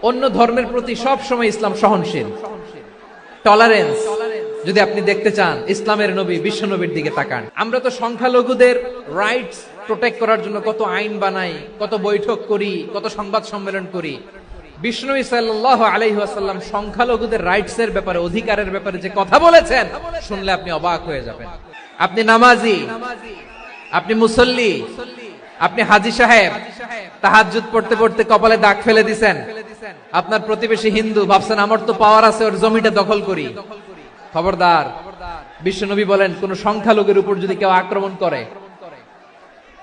অন্য ধর্মের প্রতি সব সময় ইসলাম সহনশীল, টলারেন্স। যদি আপনি দেখতে চান ইসলামের নবী বিশ্ব নবীর দিকে তাকান। আমরা তো সংখ্যালঘুদের রাইটস প্রোটেক্ট করার জন্য কত আইন বানাই, কত বৈঠক করি, কত সংবাদ সম্মেলন করি। বিষ্ণু সাল্লাল্লাহু আলাইহি ওয়াসাল্লাম সংখ্যালঘুদের রাইটস এর ব্যাপারে, অধিকারের ব্যাপারে যে কথা বলেছেন, শুনলে আপনি অবাক হয়ে যাবেন। আপনি নামাজি, আপনি মুসল্লি, আপনি হাজী সাহেব, তাহাজ্জুদ পড়তে পড়তে কপালে দাগ ফেলে দিছেন। আপনার প্রতিবেশী হিন্দু, ভাবছেন আমার তো পাওয়ার আছে, ওর জমিটা দখল করি। খবরদার। বিশ্বনবী বলেন, কোন সংখ্যালঘুর উপর যদি কেউ আক্রমণ করে,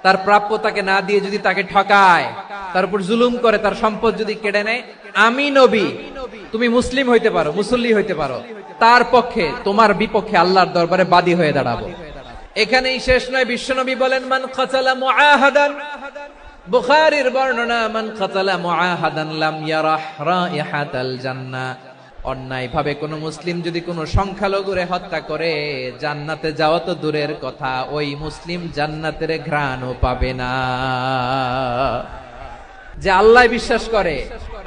তার প্রাপ্য তাকে না দিয়ে যদি তাকে ঠকায়, তার উপর জুলুম করে, তার সম্পদ যদি কেড়ে নেয়, আমি নবী, তুমি মুসলিম হইতে পারো, মুসল্লি হইতে পারো, তার পক্ষে তোমার বিপক্ষে আল্লাহর দরবারে বাদী হয়ে দাঁড়াবো। এখানেই শেষ নয়, বিশ্বনবী বলেন, মান কাতালা মুআহাদান, বুখারীর বর্ণনা, মান কাতালা মুআহাদান লাম ইয়ারাহ রাইহাতাল জান্নাহ। অন্যায় ভাবে কোন মুসলিম যদি কোন সংখ্যালঘুরে হত্যা করে, জান্নাতে যাওয়া তো দূরের কথা, ওই মুসলিম জান্নাতের ঘ্রাণও পাবে না। যে আল্লাহ বিশ্বাস করে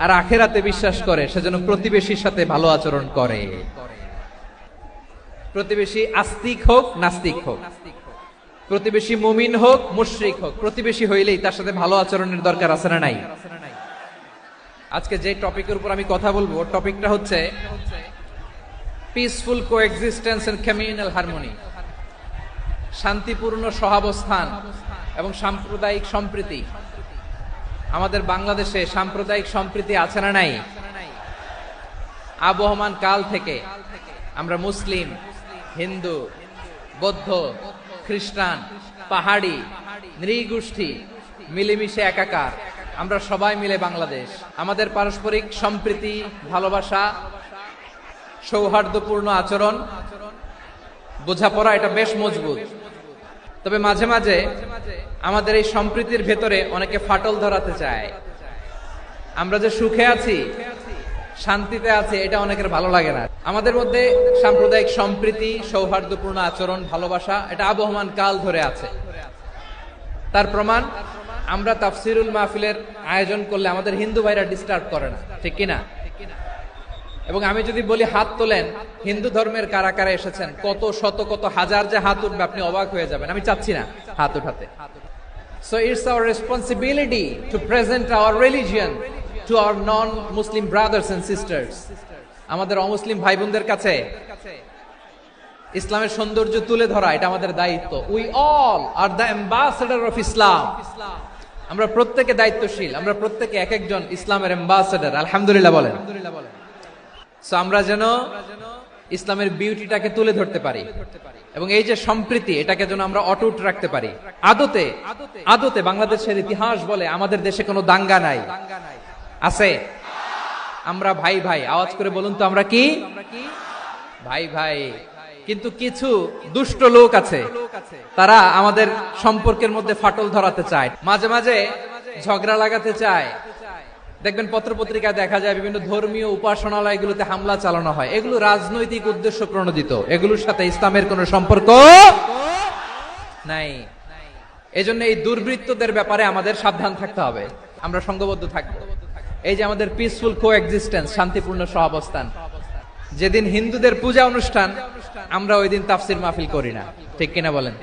আর আখিরাতে বিশ্বাস করে, সেজন্য প্রতিবেশীর সাথে ভালো আচরণ করে। প্রতিবেশী আস্তিক হোক নাস্তিক হোক, প্রতিবেশী মুমিন হোক মুশরিক হোক, প্রতিবেশী হইলেই তার সাথে ভালো আচরণের দরকার আছে না নাই? আজকে যে টপিকের উপর আমি কথা বলবো, টপিকটা হচ্ছে peaceful coexistence and communal harmony, শান্তিপূর্ণ সহাবস্থান এবং সাম্প্রদায়িক সম্প্রীতি। আমাদের বাংলাদেশে সাম্প্রদায়িক সম্প্রীতি আছে না নাই? আবহমান কাল থেকে আমরা মুসলিম, হিন্দু, বৌদ্ধ, খ্রিস্টান, পাহাড়ি, নৃগোষ্ঠী মিলেমিশে একাকার, আমরা সবাই মিলে বাংলাদেশ। আমাদের পারস্পরিক সম্প্রীতি, ভালোবাসা, সৌহার্দ্যপূর্ণ আচরণ, বোঝাপড়া, এটা বেশ মজবুত। তবে মাঝে মাঝে আমাদের এই সম্প্রীতির ভেতরে অনেকে ফাটল ধরাতে চায়। আমরা যে সুখে আছি, শান্তিতে আছি, এটা অনেকের ভালো লাগে না। আমাদের মধ্যে সাম্প্রদায়িক সম্প্রীতি, সৌহার্দ্যপূর্ণ আচরণ, ভালোবাসা, এটা আবহমান কাল ধরে আছে। তার প্রমাণ, আমরা তাফসিরুল মাহফিলের আয়োজন করলে আমাদের হিন্দু ভাইরা ডিস্টার্ব করে না, ঠিক কিনা? এবং আমি যদি বলি হাত তোলেন, হিন্দু ধর্মের কারা কারা এসেছেন, কত শত কত হাজার যে হাত উঠবে, আপনি অবাক হয়ে যাবেন। আমি চাচ্ছি না হাত উঠাতে। So it's our responsibility to present our religion to our non-Muslim brothers and sisters. আমাদের অমুসলিম ভাই বোনদের কাছে ইসলামের সৌন্দর্য তুলে ধরা, এটা আমাদের দায়িত্ব। We all are the ambassador of Islam. আমরা প্রত্যেকে দায়িত্বশীল, আমরা প্রত্যেকে এক একজন ইসলামের অ্যাম্বাসেডর। আলহামদুলিল্লাহ বলেন। সো আমরা যেন ইসলামের বিউটিটাকে তুলে ধরতে পারি এবং এই যে সম্প্রীতি, এটাকে যেন আমরা অটুট রাখতে পারি। আদতে আদতে বাংলাদেশের ইতিহাস বলে আমাদের দেশে কোনো দাঙ্গা নাই, আছে? আমরা ভাই ভাই, আওয়াজ করে বলুন তো, আমরা কি ভাই ভাই? কিন্তু কিছু দুষ্ট লোক আছে, তারা আমাদের সম্পর্কের মধ্যে ফাটল ধরাতে চায়, মাঝে মাঝে ঝগড়া লাগাতে চায়। দেখবেন পত্রপত্রিকায় দেখা যায় বিভিন্ন ধর্মীয় উপাসনালয়গুলোতে হামলা চালানো হয়। এগুলো রাজনৈতিক উদ্দেশ্য প্রণোদিত, এগুলোর সাথে ইসলামের কোনো সম্পর্ক নাই। এজন্য এই দুর্বৃত্তদের ব্যাপারে আমাদের সাবধান থাকতে হবে, আমরা সংঘবদ্ধ থাকবো। এই যে আমাদের পিসফুল কোএক্সিস্টেন্স, শান্তিপূর্ণ সহাবস্থান, যেদিন হিন্দুদের পূজা অনুষ্ঠান, আমরা ওই দিন তাফসির মাহফিল করি না, ঠিক কিনা বলেন?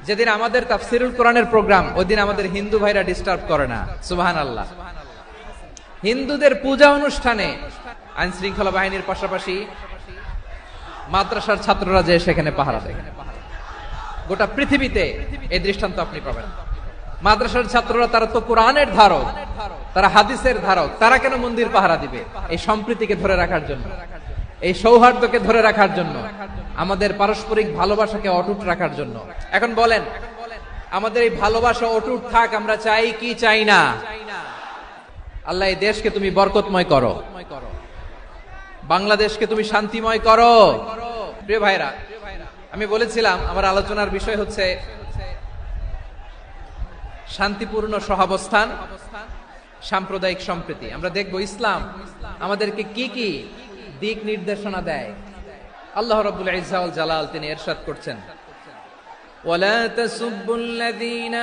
যেদিন আমাদের তাফসিরুল কোরআনের প্রোগ্রাম, ওই দিন আমাদের হিন্দু ভাইরা ডিস্টার্ব করে না। সুবহানাল্লাহ। হিন্দুদের পূজা অনুষ্ঠানে আইন শৃঙ্খলা বাহিনীর পাশাপাশি মাদ্রাসার ছাত্ররা যে সেখানে পাহারা দেয়। গোটা পৃথিবীতে এই দৃষ্টান্ত আপনি পাবেন। মাদ্রাসার ছাত্ররা, তারা তো কোরআনের ধারক, তারা হাদিসের ধারক, তারা কেন মন্দির পাহারা দিবে? এই সম্প্রীতিকে ধরে রাখার জন্য, এই সৌহার্দ্যকে ধরে রাখার জন্য, আমাদের পারস্পরিক ভালোবাসাকে অটুট রাখার জন্য। এখন বলেন, আমাদের এই ভালোবাসা অটুট থাক, আমরা চাই কি চাই না? আল্লাহ এই দেশকে তুমি বরকতময় করো, বাংলাদেশকে তুমি শান্তিময় করো। প্রিয় ভাইরা, আমি বলেছিলাম আমার আলোচনার বিষয় হচ্ছে শান্তিপূর্ণ সহাবস্থান, সাম্প্রদায়িক সম্প্রীতি। আমরা দেখব ইসলাম আমাদেরকে কি কি দিক নির্দেশনা দেয়। আল্লাহ রাব্বুল ইজ্জা ওয়াল জালাল তিনি ইরশাদ করছেন, ওয়ালা তাসুব্বুল্লাযীনা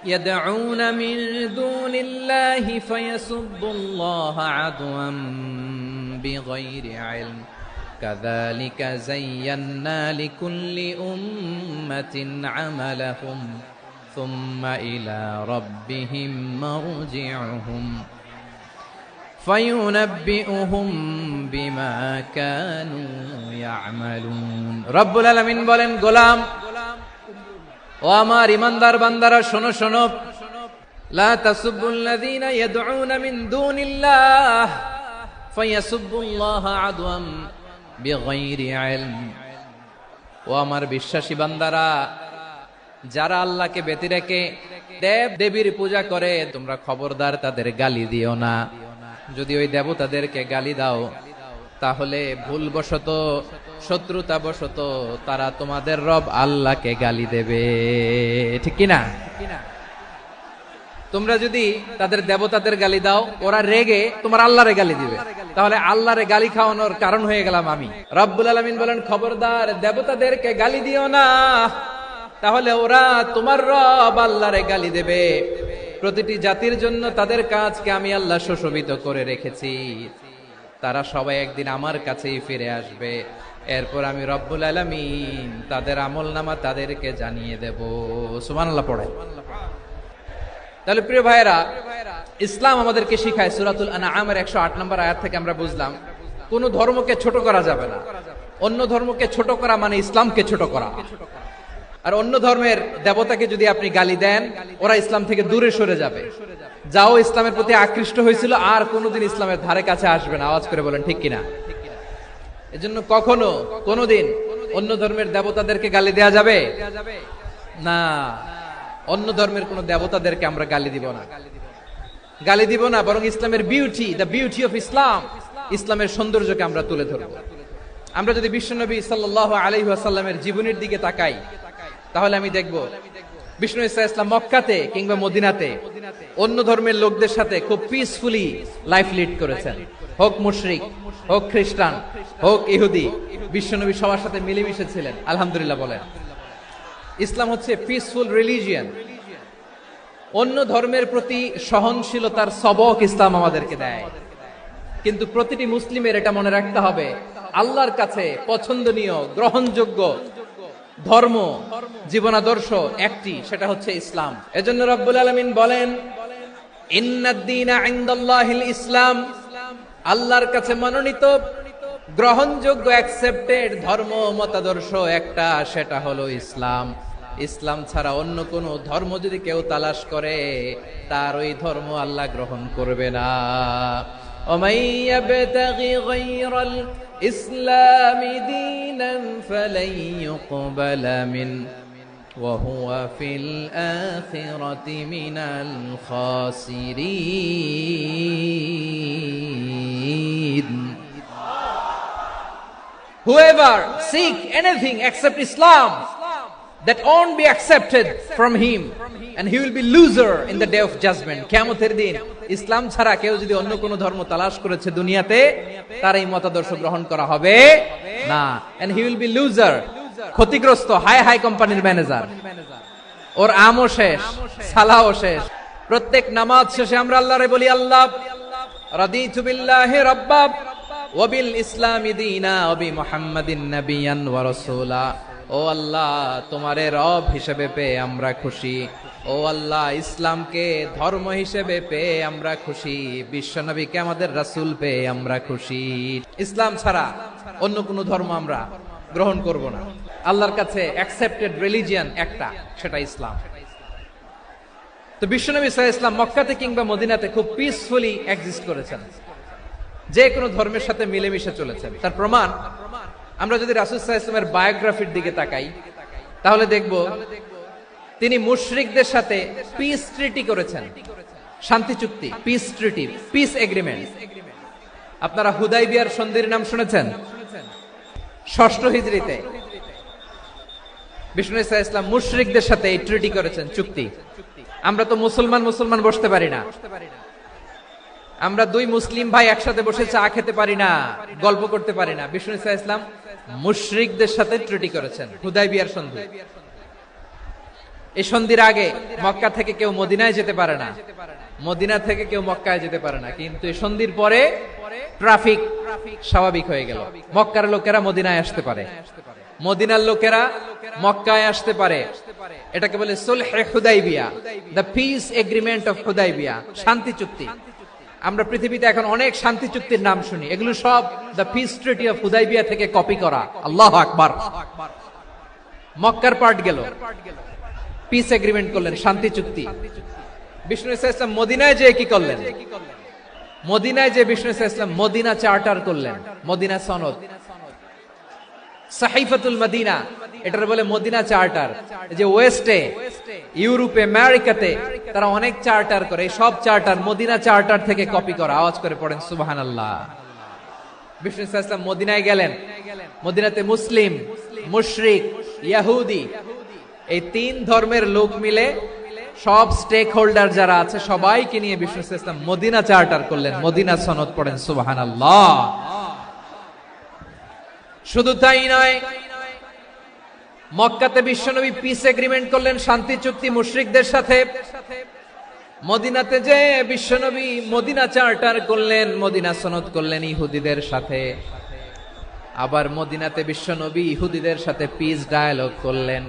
يدعون من دون الله فيسبوا الله عدوا بغير علم كذلك زينا لكل أمة عملهم ثم إلى ربهم مرجعهم فينبئهم بما كانوا يعملون رب العالمين বলেন গোলাম ও আমার ইমানদার বান্দারা শোনো শোনো লা তাসুবুল্লাযীনা ইয়াদউনা মিন দুনিল্লাহ ফায়াসুবুল্লাহা আদওয়াম বিগাইরি ইলম ও আমার বিশ্বাসী বান্দারা যারা আল্লাহকে ব্যতি রেখে দেব দেবীর পূজা করে তোমরা খবরদার তাদের গালি দিও না যদি ওই দেবতাদেরকে গালি দাও তাহলে ভুলবশত শত্রুতাবশত তারা তোমাদের রব আল্লাহকে গালি দেবে ঠিক কি না তোমরা যদি তাদের দেবতাদের গালি দাও ওরা রেগে তোমার আল্লাহরে গালি দিবে তাহলে আল্লাহরে গালি খাওয়ানোর কারণ হয়ে গেলাম আমি রব্বুল আলামিন বলেন খবরদার দেবতাদেরকে গালি দিও না তাহলে ওরা তোমার রব আল্লাহরে গালি দেবে প্রতিটি জাতির জন্য তাদের কাজকে আমি আল্লাহ সুশোভিত করে রেখেছি তারা সবাই একদিন আমার কাছেই ফিরে আসবে এরপর আমি রব্বুল আলামিন তাদের আমলনামা তাদেরকে জানিয়ে দেব সুবহানাল্লাহ পড়ে তাহলে প্রিয় ভাইরা ইসলাম আমাদেরকে শিখায় সূরাতুল আনআমের 108 নম্বর আয়াত থেকে আমরা বুঝলাম কোন ধর্মকে ছোট করা যাবে না অন্য ধর্মকে ছোট করা মানে ইসলামকে ছোট করা আর অন্য ধর্মের দেবতাকে যদি আপনি গালি দেন ওরা ইসলাম থেকে দূরে সরে যাবে যাও ইসলামের প্রতি আকৃষ্ট হয়েছিল আর কোনোদিন ইসলামের ধারে কাছে আসবে না আওয়াজ করে বলেন ঠিক কিনা এজন্য কখনো কোনোদিন অন্য ধর্মের দেবতাদেরকে গালি দেয়া যাবে না অন্য ধর্মের কোন দেবতাদেরকে আমরা গালি দিব না বরং ইসলামের beauty the beauty of Islam ইসলামের সৌন্দর্যকে আমরা তুলে ধরব আমরা যদি বিশ্বনবী সাল্লাল্লাহু আলাইহি ওয়াসাল্লামের জীবনের দিকে তাকাই তাহলে আমি দেখব বিষ্ণু ইসলাম মক্কাতে কিংবা মদিনাতে অন্য ধর্মের লোকদের সাথে খুব পিসফুলি লাইফ লিড করেছেন হোক মুশরিক হোক খ্রিস্টান হোক ইহুদি বিশ্বনবী সবার সাথে মিলেমিশে ছিলেন আলহামদুলিল্লাহ বলেন ইসলাম হচ্ছে পিসফুল রিলিজিয়ন অন্য ধর্মের প্রতি সহনশীলতার সবক ইসলাম আমাদেরকে দেয় কিন্তু প্রতিটি মুসলিমের এটা মনে রাখতে হবে আল্লাহর কাছে পছন্দনীয় গ্রহণযোগ্য ধর্ম জীবনাদর্শ একটি সেটা হচ্ছে ইসলাম এজন্য রব্বুল আলামিন বলেন ইন্নাদ-দীনা ইনদাল্লাহিল ইসলাম আল্লাহর কাছে মনোনীত গ্রহণযোগ্য অ্যাকসেপ্টেড ধর্ম মতাদর্শ একটা সেটা হলো ইসলাম ইসলাম ছাড়া অন্য কোন ধর্ম যদি কেউ তালাশ করে তার ওই ধর্ম আল্লাহ গ্রহণ করবে না ومن يبتغي غير الإسلام دينا فلن يقبل منه وهو في الآخرة من الخاسرين Whoever seek anything except Islam that won't be accepted from him and he will be loser in the day of judgment কিয়ামতের দিন ইসলাম ছাড়া কেউ যদি অন্য কোন ধর্ম তালাশ করেছে দুনিয়াতে তার এই মতাদর্শ গ্রহণ করা হবে না and he will be loser ক্ষতিগ্রস্ত হাই কোম্পানির ম্যানেজার ওর আমও শেষ সালাও শেষ প্রত্যেক নামাজ শেষে আমরা আল্লাহরে বলি আল্লাহ রাদিতু বিল্লাহি রাব্বা ওয়া বিল ইসলামি দীনা ওয়া বি মুহাম্মাদিন নাবিয়ান ওয়া রাসূলা ও আল্লাহ তোমারে রব হিসেবে পেয়ে আমরা খুশি ও আল্লাহ ইসলামকে ধর্ম হিসেবে পেয়ে আমরা খুশি বিশ্বনবীকে আমাদের রাসূল পেয়ে আমরা খুশি ইসলাম ছাড়া অন্য কোনো ধর্ম আমরা গ্রহণ করব না আল্লাহর কাছে অ্যাকসেপ্টেড রিলিজিয়ন একটা সেটা ইসলাম তো বিশ্বনবী সাল্লাল্লাহু আলাইহি ওয়াসাল্লাম মক্কাতে কিংবা মদিনাতে খুব পিসফুলি এক্সিস্ট করেছেন যে কোনো ধর্মের সাথে মিলেমিশে চলেছেন তার প্রমাণ আমরা যদি রাসূল সাল্লাল্লাহু আলাইহি ওয়াসাল্লামের বায়োগ্রাফির দিকে তাকাই তাহলে দেখব তিনি মুশরিকদের সাথে পিস ট্রিটি করেছেন শান্তি চুক্তি পিস ট্রিটি পিস এগ্রিমেন্ট আপনারা হুদাইবিয়ার সন্ধির নাম শুনেছেন 6ষ্ঠ হিজরিতে বিষ্ণু সাল্লাল্লাহু আলাইহি ওয়াসাল্লাম মুশরিকদের সাথে এই ট্রিটি করেছেন চুক্তি আমরা তো মুসলমান বসতে পারি না আমরা দুই মুসলিম ভাই একসাথে বসে চা খেতে পারি না গল্প করতে পারি না বিষ্ণু সাল্লাল্লাহু আলাইহি ওয়াসাল্লাম মুশরিকদের সাথে ট্রিটি করেছেন হুদাইবিয়ার সন্ধি এই সন্ধির আগে মক্কা থেকে কেউ মদিনায় যেতে পারে না, মদিনা থেকে কেউ মক্কায় যেতে পারে না, কিন্তু এই সন্ধির পরে ট্রাফিক স্বাভাবিক হয়ে গেল। মক্কার লোকেরা মদিনায় আসতে পারে, মদিনার লোকেরা মক্কায় আসতে পারে। এটাকে বলে সুলহে হুদাইবিয়া, the peace agreement of Hudaibiya, শান্তি চুক্তি। আমরা পৃথিবীতে এখন অনেক শান্তি চুক্তির নাম শুনি, এগুলো সব the piece treaty of Hudaibiya থেকে কপি করা। আল্লাহু আকবার। মক্কার পার্ট গেল, পিস এগ্রিমেন্ট করলেন, শান্তি চুক্তি। বিষ্ণু ইসলাম মদিনায় যে কি করলেন? মদিনায় যে বিষ্ণু ইসলাম মদিনা চার্টার করলেন, মদিনা সনদ, সাহিফাতুল মদিনা, এটার বলে মদিনা চার্টার। যে ওয়েস্টে, ইউরোপে, আমেরিকাতে তারা অনেক চার্টার করে, সব চার্টার মদিনা চার্টার থেকে কপি করা। আওয়াজ করে পড়েন সুবহানাল্লাহ। বিষ্ণু ইসলাম মদিনায় গেলেন, মদিনাতে মুসলিম, মুশরিক, ইহুদি, এই তিন ধর্মের লোক মিলে সব স্টেক হোল্ডার যারা আছে সবাইকে নিয়ে বিষ্ণু ইসলাম মদিনা চার্টার করলেন, মদিনা সনদ। পড়েন সুবহানাল্লাহ। শুধু তাই নয়, মক্কাতে বিশ্বনবী পিস এগ্রিমেন্ট করলেন, শান্তি চুক্তি মুশরিকদের সাথে। মদিনাতে যে বিশ্বনবী মদিনা চার্টার করলেন, মদিনা সনদ করলেন ইহুদিদের সাথে। আবার মদিনাতে বিশ্বনবী ইহুদিদের সাথে পিস ডায়ালগ করলেন,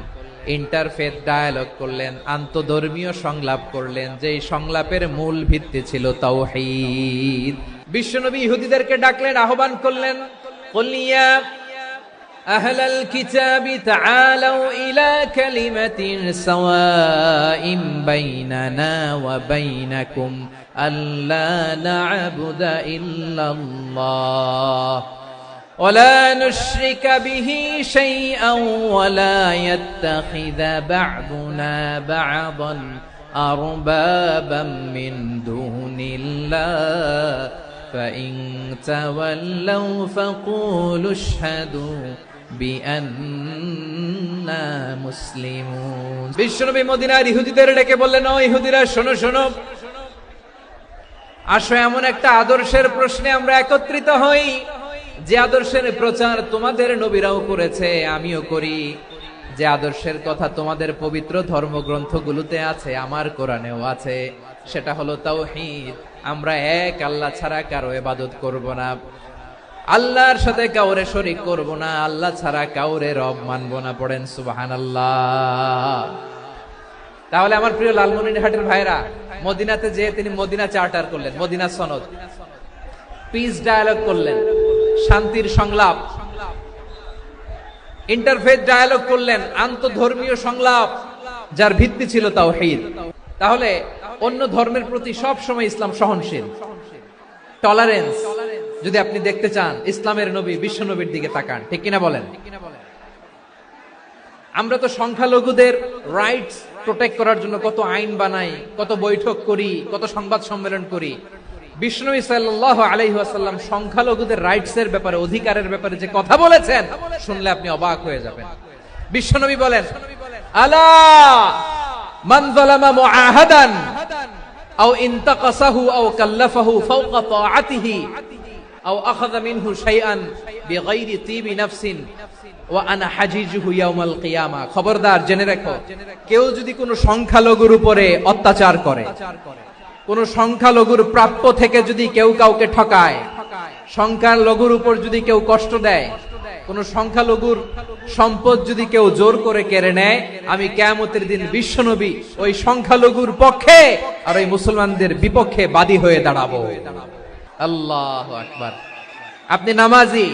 ইন্টারফেথ ডায়ালগ করলেন, আন্তধর্মীয় সংলাপ করলেন, যেই সংলাপের মূল ভিত্তি ছিল তাওহীদ। বিশ্বনবী ইহুদিদেরকে ডাকলেন, আহ্বান করলেন, কুল ইয়া আহলাল কিতাবি তাআলাউ ইলা কালিমাতিন সাওয়াইন বাইনানা ওয়া বাইনাকুম আল্লা না'বুদা ইল্লাল্লাহ ولا نشرك به شيئا ولا يتخذ بعضنا بعضا أربابا من دون الله فإن تولوا فقولوا اشهدوا بأننا مسلمون। বিশ্বনবী মদিনার ইহুদিদের ডেকে বললেন, ও ইহুদিরা, শোনো শোনো, আসো এমন একটা আদর্শের প্রশ্নে আমরা একত্রিত হই, যে আদর্শের প্রচার তোমাদের নবীরাও করেছে, আমিও করি, যে আদর্শের কথা তোমাদের পবিত্র ধর্মগ্রন্থগুলোতে আছে, আমার কোরআনেও আছে, সেটা হলো তাওহীদ। আমরা এক আল্লাহ ছাড়া কারো ইবাদত করব না, আল্লাহর সাথে কাউরে শরীক করব না, আল্লাহ ছাড়া কাউরে রব মানব না। পড়েন সুবহানাল্লাহ। তাহলে আমার প্রিয় লালমনিরহাটের ভাইরা, মদিনাতে যে তিনি মদিনা চার্টার করলেন, মদিনা সনদ, পিস ডায়ালগ করলেন, শান্তির সংলাপ, ইন্টারফেথ ডায়ালগ করলেন, আন্তধর্মীয় সংলাপ, যার ভিত্তি ছিল তাওহীদ। তাহলে অন্য ধর্মের প্রতি সব সময় ইসলাম সহনশীল, টলারেন্স। যদি আপনি দেখতে চান ইসলামের নবী বিশ্ব নবীর দিকে তাকান, ঠিক কিনা বলেন? আমরা তো সংখ্যালঘুদের রাইটস প্রোটেক্ট করার জন্য কত আইন বানাই, কত বৈঠক করি, কত সংবাদ সম্মেলন করি। বিষ্ণু সাল্লাল্লাহু আলাইহি ওয়াসাল্লাম সংখ্যালঘুদের রাইটস এর ব্যাপারে, অধিকারের ব্যাপারে যে কথা বলেছেন, শুনলে আপনি অবাক হয়ে যাবেন। বিশ্বনবী বলেন, আলা মান যালামা মুআহাদান আও ইনতাকাসাহু আও কাল্লাফাহু ফাওকা তাআতিহি আও আখাযা মিনহু শাইআন বিগাইরি তিবি নাফসিন ওয়া আনা হাজিজুহু ইয়াউমাল কিয়ামা। খবরদার, জেনে রাখো, কেউ যদি কোনো সংখ্যালঘুর উপরে অত্যাচার করে, কোন সংখ্যালঘুর প্রাপ্য থেকে যদি কেউ কাউকে ঠকায়, সংখ্যালঘুর উপর যদি কেউ কষ্ট দেয়, কোন সংখ্যালঘুর সম্পদ যদি কেউ জোর করে কেড়ে নেয়, আমি কিয়ামতের দিন বিশ্বনবী ওই সংখ্যালঘুর পক্ষে আর ওই মুসলমানদের বিপক্ষে বাদী হয়ে দাঁড়াবো। আল্লাহু আকবার। আপনি নামাজি,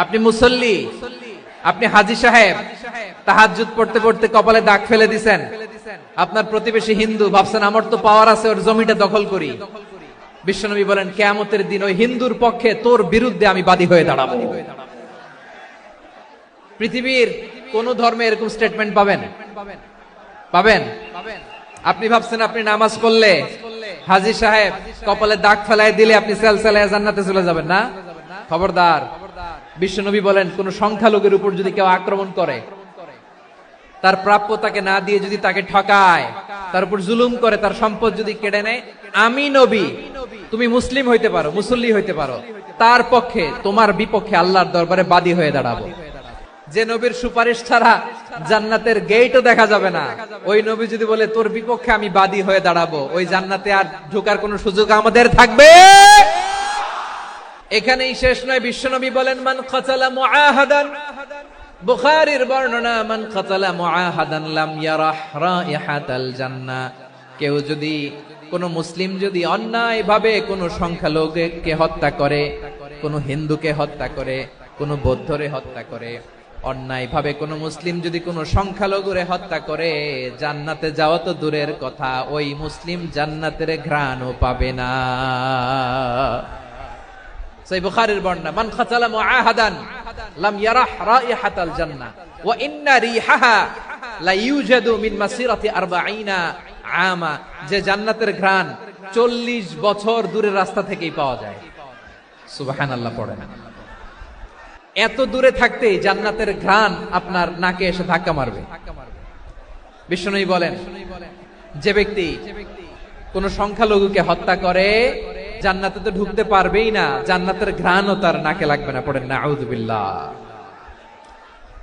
আপনি মুসল্লি, আপনি হাজী সাহেব, তাহাজ্জুদ পড়তে পড়তে কপালে দাগ ফেলে দিছেন, আপনার প্রতিবেশী হিন্দু, ভাবছেন আমার তো পাওয়ার আছে, ওর জমিটা দখল করি। বিশ্বনবী বলেন, কিয়ামতের দিন ওই হিন্দুর পক্ষে তোর বিরুদ্ধে আমি বাদী হয়ে দাঁড়াবো। পৃথিবীর কোন ধর্মে এরকম স্টেটমেন্ট পাবেন? পাবেন? আপনি ভাবছেন আপনি নামাজ পড়লে হাজী সাহেব কপালে দাগ ফেলাই দিলে আপনি সেলসেলায় জান্নাতে চলে যাবেন না? খবরদার। বিশ্বনবী বলেন, কোন সংখ্যালঘুর উপর যদি কেউ আক্রমণ করে, তার প্রাপ্য তাকে না দিয়ে যদি তাকে ঠকায়, তার উপর জুলুম করে, তার সম্পদ যদি কেড়ে নেয়, আমি নবী, তুমি মুসলিম হইতে পারো, মুসল্লি হইতে পারো, তার পক্ষে তোমার বিপক্ষে আল্লাহর দরবারে বাদী হয়ে দাঁড়াবো। যে নবীর সুপারিশ ছাড়া জান্নাতের গেটও দেখা যাবে না, ওই নবী যদি বলে তোর বিপক্ষে আমি বাদী হয়ে দাঁড়াবো, ওই জান্নাতে আর ঢোকার কোনো সুযোগ আমাদের থাকবে? এখানেই শেষ নয়, বিশ্বনবী বলেন মান কাতালা মুআহাদান, বুখারীর বর্ণনা, মান কাতালা মুআহাদান লাম ইয়ারাহ রাইহাতাল জান্নাহ। কেউ যদি, কোন মুসলিম যদি অন্যায় ভাবে কোন সংখ্যালঘুকে হত্যা করে, কোন হিন্দুকে হত্যা করে, কোন বৌদ্ধরে হত্যা করে, অন্যায় ভাবে কোন মুসলিম যদি কোন সংখ্যালঘুরে হত্যা করে, জান্নাতে যাওয়া তো দূরের কথা, ওই মুসলিম জান্নাতের ঘ্রাণও পাবে না। সহিহ বুখারীর বর্ণনা, মান কাতালা মুআহাদান লাম ইয়ারাহ রাইহাতাল জান্নাহ ওয়া ইন্না রিহাহা লা ইউজাদু মিন মাসিরাতি 40 আমা। যে জান্নাতের ঘ্রাণ 40 বছর দূরের রাস্তা থেকেই পাওয়া যায়। সুবহানাল্লাহ পড়েন। এত দূরে থাকতেই জান্নাতের ঘ্রাণ আপনার নাকে এসে ধাক্কা মারবে। বিশ্বনবী বলেন, যে ব্যক্তি কোন সংখ্যালঘুকে হত্যা করে জান্নাতে তো ঢুকতে পারবেই না, জান্নাতের ঘ্রাণও তার নাকে লাগবে না। পড়েন নাউযুবিল্লাহ।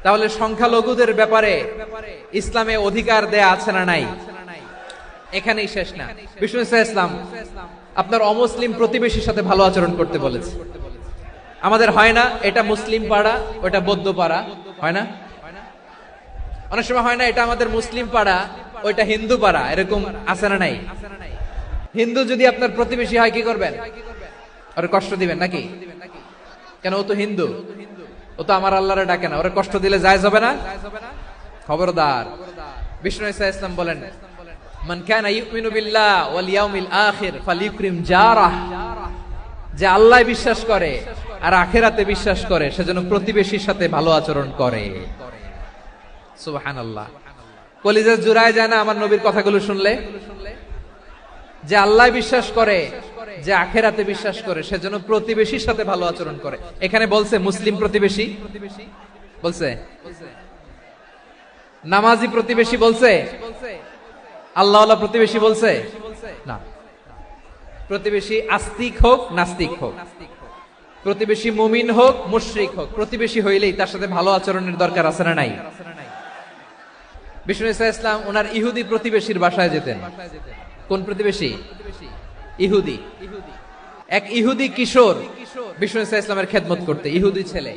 তাহলে সংখ্যালঘুদের ব্যাপারে ইসলামে অধিকার দেয়া আছে না নাই? এখানেই শেষ না, বিষ্ণু ইসলাম আপনার অমুসলিম প্রতিবেশীর সাথে ভালো আচরণ করতে বলেছে। আমাদের হয় না এটা মুসলিম পাড়া, ওটা বৌদ্ধ পাড়া, হয় না? অনেক সময় হয় না এটা আমাদের মুসলিম পাড়া, ওইটা হিন্দু পাড়া, এরকম আছে না নাই? হিন্দু যদি আপনার প্রতিবেশী হয় কি করবেন? ওরে কষ্ট দিবেন নাকি? কেন? ও তো হিন্দু, ও তো আমার আল্লাহরে ডাকে না, ওরে কষ্ট দিলে জায়েজ হবে না? খবরদার। বিষ্ণু ইসলাম বলেন, মান কানা ইউমিনু বিল্লাহ ওয়াল ইয়াউমিল আখির ফালিউকরিম জারাহ। যে আল্লাহ বিশ্বাস করে আর আখিরাতে বিশ্বাস করে, সেজন্য প্রতিবেশীর সাথে ভালো আচরণ করে। সুবহানাল্লাহ। কলিজা জুড়ায় যায় না আমার নবীর কথাগুলো শুনলে? যে আল্লাহ বিশ্বাস করে, যে আখিরাতে বিশ্বাস করে, সেজন্য প্রতিবেশীর সাথে ভালো আচরণ করে। এখানে বলছে মুসলিম প্রতিবেশী বলছে, নামাজি প্রতিবেশী বলছে, আল্লাহওয়ালা প্রতিবেশী বলছে না। প্রতিবেশী আস্তিক হোক নাস্তিক হোক, প্রতিবেশী মুমিন হোক মুশরিক হোক, প্রতিবেশী হইলেই তার সাথে ভালো আচরণের দরকার আছে না নাই? বিষ্ণু ইসলাম ওনার ইহুদি প্রতিবেশীর বাসায় যেতেন। কোন প্রতিবেশী? ইহুদি। এক ইহুদি কিশোর বিষ্ণু ইসলামের খেদমত করতে, ইহুদি ছেলে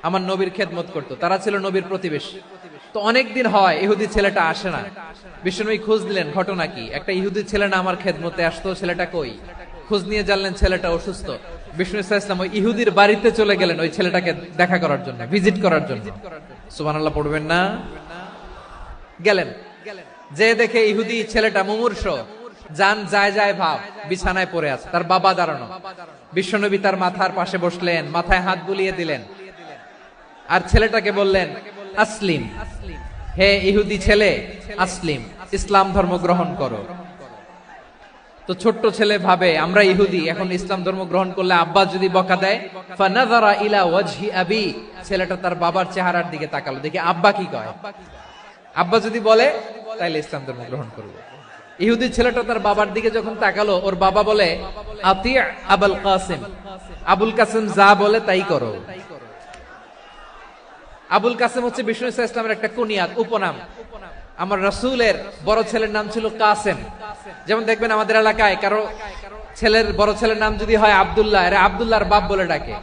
আমার নবীর খেদমত করতো, তারা ছিল নবীর প্রতিবেশী। তো অনেকদিন হয় ইহুদি ছেলেটা আসে না। বিষ্ণুনবী খোঁজ দিলেন, ঘটনা কি? একটা ইহুদি ছেলে না আমার খেদমতে আসতো, ছেলেটা কই? খোঁজ নিয়ে জানলেন ছেলেটা অসুস্থ। বিষ্ণু ইসলাম ওই ইহুদির বাড়িতে চলে গেলেন ওই ছেলেটাকে দেখা করার জন্য, ভিজিট করার জন্য। সুবহানাল্লাহ পড়বেন না? গেলেন, যে দেখে ইহুদি ছেলেটা মুমূর্ষ, জান যায় যায় ভাব, বিছানায় পড়ে আছে, তার বাবা দাঁড়ানো। বিশ্বনবী তার মাথার পাশে বসলেন, মাথায় হাত বুলিয়ে দিলেন, আর ছেলেটাকে বললেন আসলিম, হে ইহুদি ছেলে আসলিম, ইসলাম ধর্ম গ্রহণ করো। তো ছোট্ট ছেলে ভাবে আমরা ইহুদি, এখন ইসলাম ধর্ম গ্রহণ করলে আব্বা যদি বকা দেয়, ফানাযারা ইলা ওয়াজহি আবি, ছেলেটা তার বাবার চেহারার দিকে তাকালো, দেখি আব্বা কি কয়। আব্বা যদি বলে তাইলে ইসলাম ধর্ম গ্রহণ করবে। ইহুদি ছেলেটা তার বাবার দিকে যখন তাকালো, ওর বাবা বলে আতি আবুল কাসিম, আবুল কাসিম যা বলে তাই করো। আবুল কাসিম হচ্ছে বিষ্ণু ইসলামের একটা কুনিয়াত, উপনাম। আমার রাসূলের বড় ছেলের নাম ছিল কাসেম। যেমন দেখবেন আমাদের এলাকায় কারো ছেলের বড় ছেলের নাম যদি হয় আব্দুল্লাহ, এরা আব্দুল্লাহর বাপ বলে ডাকে।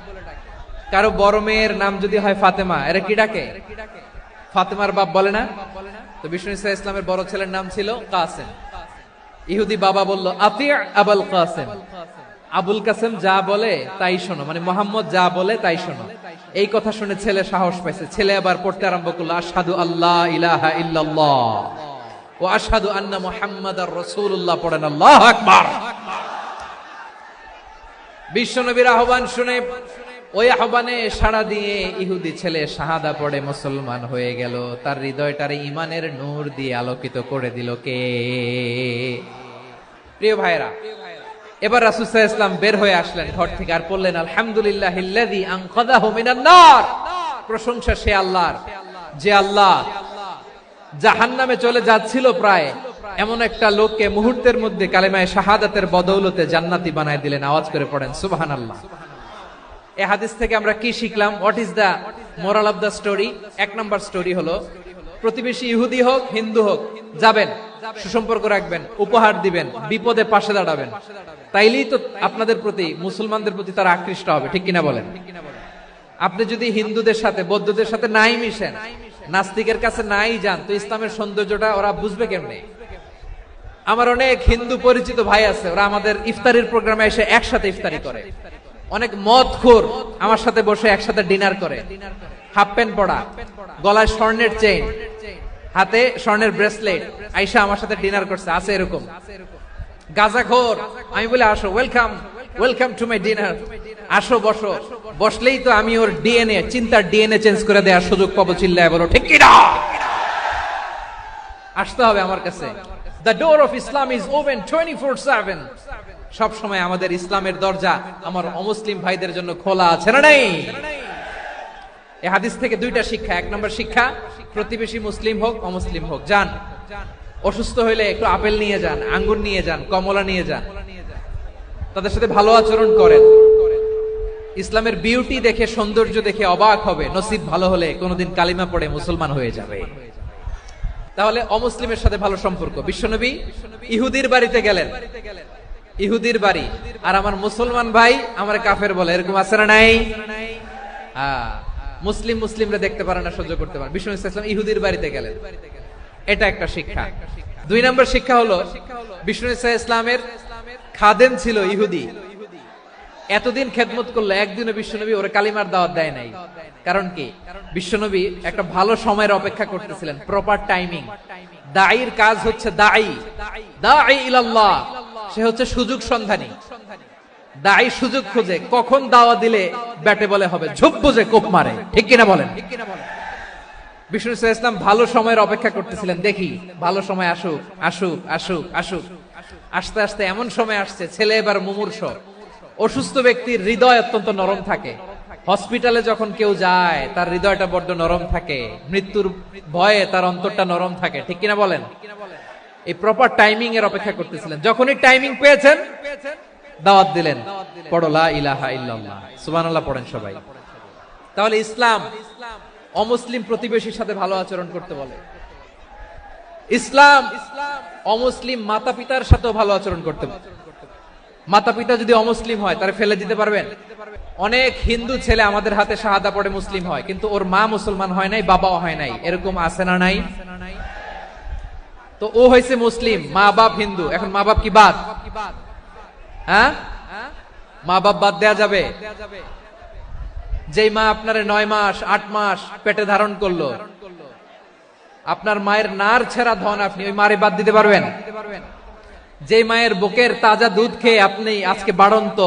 কারো বড় মেয়ের নাম যদি হয় ফাতেমা, এরা কি ডাকে? ফাতেমার বাপ বলে না? তো বিষ্ণু ইসলামের বড় ছেলের নাম ছিল কাসেম। ইহুদি বাবা বলল আতি আবুল কাসেম, আবুল কাসেম যা বলে তাই শোনো, মানে মোহাম্মদ যা বলে তাই শোনো। এই কথা শুনে ছেলে সাহস পাইছে, ছেলে আবার পড়তে আরম্ভ করলো আশহাদু আল্লাহ ইলাহা ইল্লাল্লাহ ওয়া আশহাদু আন্না মুহাম্মাদার রাসূলুল্লাহ। পড়েন আল্লাহু আকবার। বিশ্বনবীর আহ্বান শুনে ওই আহ্বানে সাড়া দিয়ে ইহুদি ছেলে শাহাদা পড়ে মুসলমান হয়ে গেল। তার হৃদয়টারে ইমানের নূর দিয়ে আলোকিত করে দিল কে? প্রিয় ভাইরা, এবার রাসূল সাল্লাল্লাহু আলাইহি ওয়াসাল্লাম বের হয়ে আসলেন ঘর থেকে, আর বললেন আলহামদুলিল্লাহিল্লাযী আনকাযাহু মিনান নার। প্রশংসা সে আল্লাহর, যে আল্লাহ জাহান্নামে চলে যাচ্ছিল প্রায় এমন একটা লোককে মুহূর্তের মধ্যে কালেমায়ে শাহাদাতের বদৌলতে জান্নাতি বানায় দিলেন। আওয়াজ করে পড়েন সুবহানাল্লাহ। এই হাদিস থেকে আমরা কি শিখলাম? What is the moral of the story? এক নাম্বার স্টোরি হলো, প্রতিবেশী ইহুদি হোক হিন্দু হোক, যাবেন, সুসম্পর্ক রাখবেন, উপহার দিবেন, বিপদে পাশে দাঁড়াবেন, তাইলেই তো আপনাদের প্রতি, মুসলমানদের প্রতি তারা আকৃষ্ট হবে, ঠিক কিনা বলেন? আপনি যদি হিন্দুদের সাথে বৌদ্ধদের সাথে নাই মিশেন, নাস্তিকের কাছে নাই যান, তো ইসলামের সৌন্দর্যটা ওরা বুঝবে কেমনে? আমার অনেক হিন্দু পরিচিত ভাই আছে, ওরা আমাদের ইফতারির প্রোগ্রামে এসে একসাথে ইফতারি করে। অনেক মদখোর আমার সাথে বসে একসাথে ডিনার করে, হাফ প্যান্ট পরা, গলায় স্বর্ণের চেইন, হাতে স্বর্ণের ব্রেসলেট, আইসা আমার সাথে ডিনার করছে, আছে এরকম। গাঁজাখোর, আমি বলে আসো, welcome welcome to my dinner, আসো বসো, বসলেই তো আমি ওর ডিএনএ, চিন্তার ডিএনএ চেঞ্জ করে দেওয়ার সুযোগ পাবো, চিল্লায় বলো ঠিক কিনা? আসতে হবে আমার কাছে। The door of Islam is open 24/7. সব সময় আমাদের ইসলামের দরজা আমার অমুসলিম ভাইদের জন্য খোলা আছে না নাই? এই হাদিস থেকে দুইটা শিক্ষা। এক নম্বর শিক্ষা, প্রতিবেশী মুসলিম হোক অমুসলিম হোক, যান, অসুস্থ হইলে একটু আপেল নিয়ে যান, আঙ্গুর নিয়ে যান, কমলা নিয়ে যান, তাদের সাথে ভালো আচরণ করেন। ইসলামের বিউটি দেখে, সৌন্দর্য দেখে অবাক হবে, নসিব ভালো হলে কোনোদিন কালিমা পড়ে মুসলমান হয়ে যাবে। তাহলে অমুসলিমের সাথে ভালো সম্পর্ক। বিশ্বনবী ইহুদির বাড়িতে গেলেন, ইহুদির বাড়ি, আর আমার মুসলমান ভাই আমার কাফের বলে, এরকম আছে না নাই? মুসলিম মুসলিমরা দেখতে পারে না, সহ্য করতে পারে। বিশ্বনবী সাল্লাল্লাহু আলাইহি ওয়াসাল্লাম ইহুদির বাড়িতে গেলেন, এটা একটা শিক্ষা। দুই নম্বর শিক্ষা হলো, বিশ্বনবী সাল্লাল্লাহু আলাইহি ওয়াসাল্লামের খাদেম ছিল ইহুদি, এতদিন খেদমত করলো, একদিনও বিশ্বনবী ওরে কালিমার দাওয়াত দেয় নাই। কারণ কি? বিশ্বনবী একটা ভালো সময়ের অপেক্ষা করতেছিলেন, প্রপার টাইমিং। দাঈর কাজ হচ্ছে দাঈ ইলাল্লাহ, সে হচ্ছে সুযোগ সন্ধানী। দাঈ সুযোগ খোঁজে, কখন দাওয়া দিলে ব্যাটে বলে হবে, ঝোপ বুঝে কোপ মারে, ঠিক কিনা বলেন? বিষ্ণু ইসলাম ভালো সময়ের অপেক্ষা করতেছিলেন, দেখি ভালো সময় আসুক আসুক আসুক আসুক। আস্তে আস্তে এমন সময় আসছে, ছেলে এবার মুমূর্ষ, অসুস্থ ব্যক্তির হৃদয় অত্যন্ত নরম থাকে। হসপিটালে যখন কেউ যায় তার হৃদয়টা বড্ড নরম থাকে, মৃত্যুর ভয়ে তার অন্তরটা নরম থাকে, ঠিক কিনা বলেন? এই প্রপার টাইমিং এর অপেক্ষা করতেছিলেন। যখনই টাইমিং পেয়েছেন, দাওয়াত দিলেন, পড়ো লা ইলাহা ইল্লাল্লাহ, সুবহানাল্লাহ পড়েন সবাই। তাহলে ইসলাম অমুসলিম প্রতিবেশীর সাথে ভালো আচরণ করতে বলে। ইসলাম অমুসলিম মাতা পিতার সাথেও ভালো আচরণ করতে বলে। মাতা পিতা যদি অমুসলিম হয়, তারা ফেলে দিতে পারবেন? অনেক হিন্দু ছেলে আমাদের হাতে শাহাদা পড়ে মুসলিম হয়, কিন্তু ওর মা মুসলমান হয় নাই, বাবাও হয় নাই, এরকম আছে না নাই? তো ও হয়েছে মুসলিম, মা বাপ হিন্দু, এখন মা বাপ কি বাদ? হ্যাঁ, মা বাপ বাদ দেয়া যাবে? যেই মা আপনার 9 মাস 8 মাস পেটে ধারণ করলো, আপনার মায়ের নার ছেঁড়া ধন, আপনি ওই মারে বাদ দিতে পারবেন? যে মায়ের বুকের তাজা দুধ খেয়ে আপনি আজকে বাড়ন্ত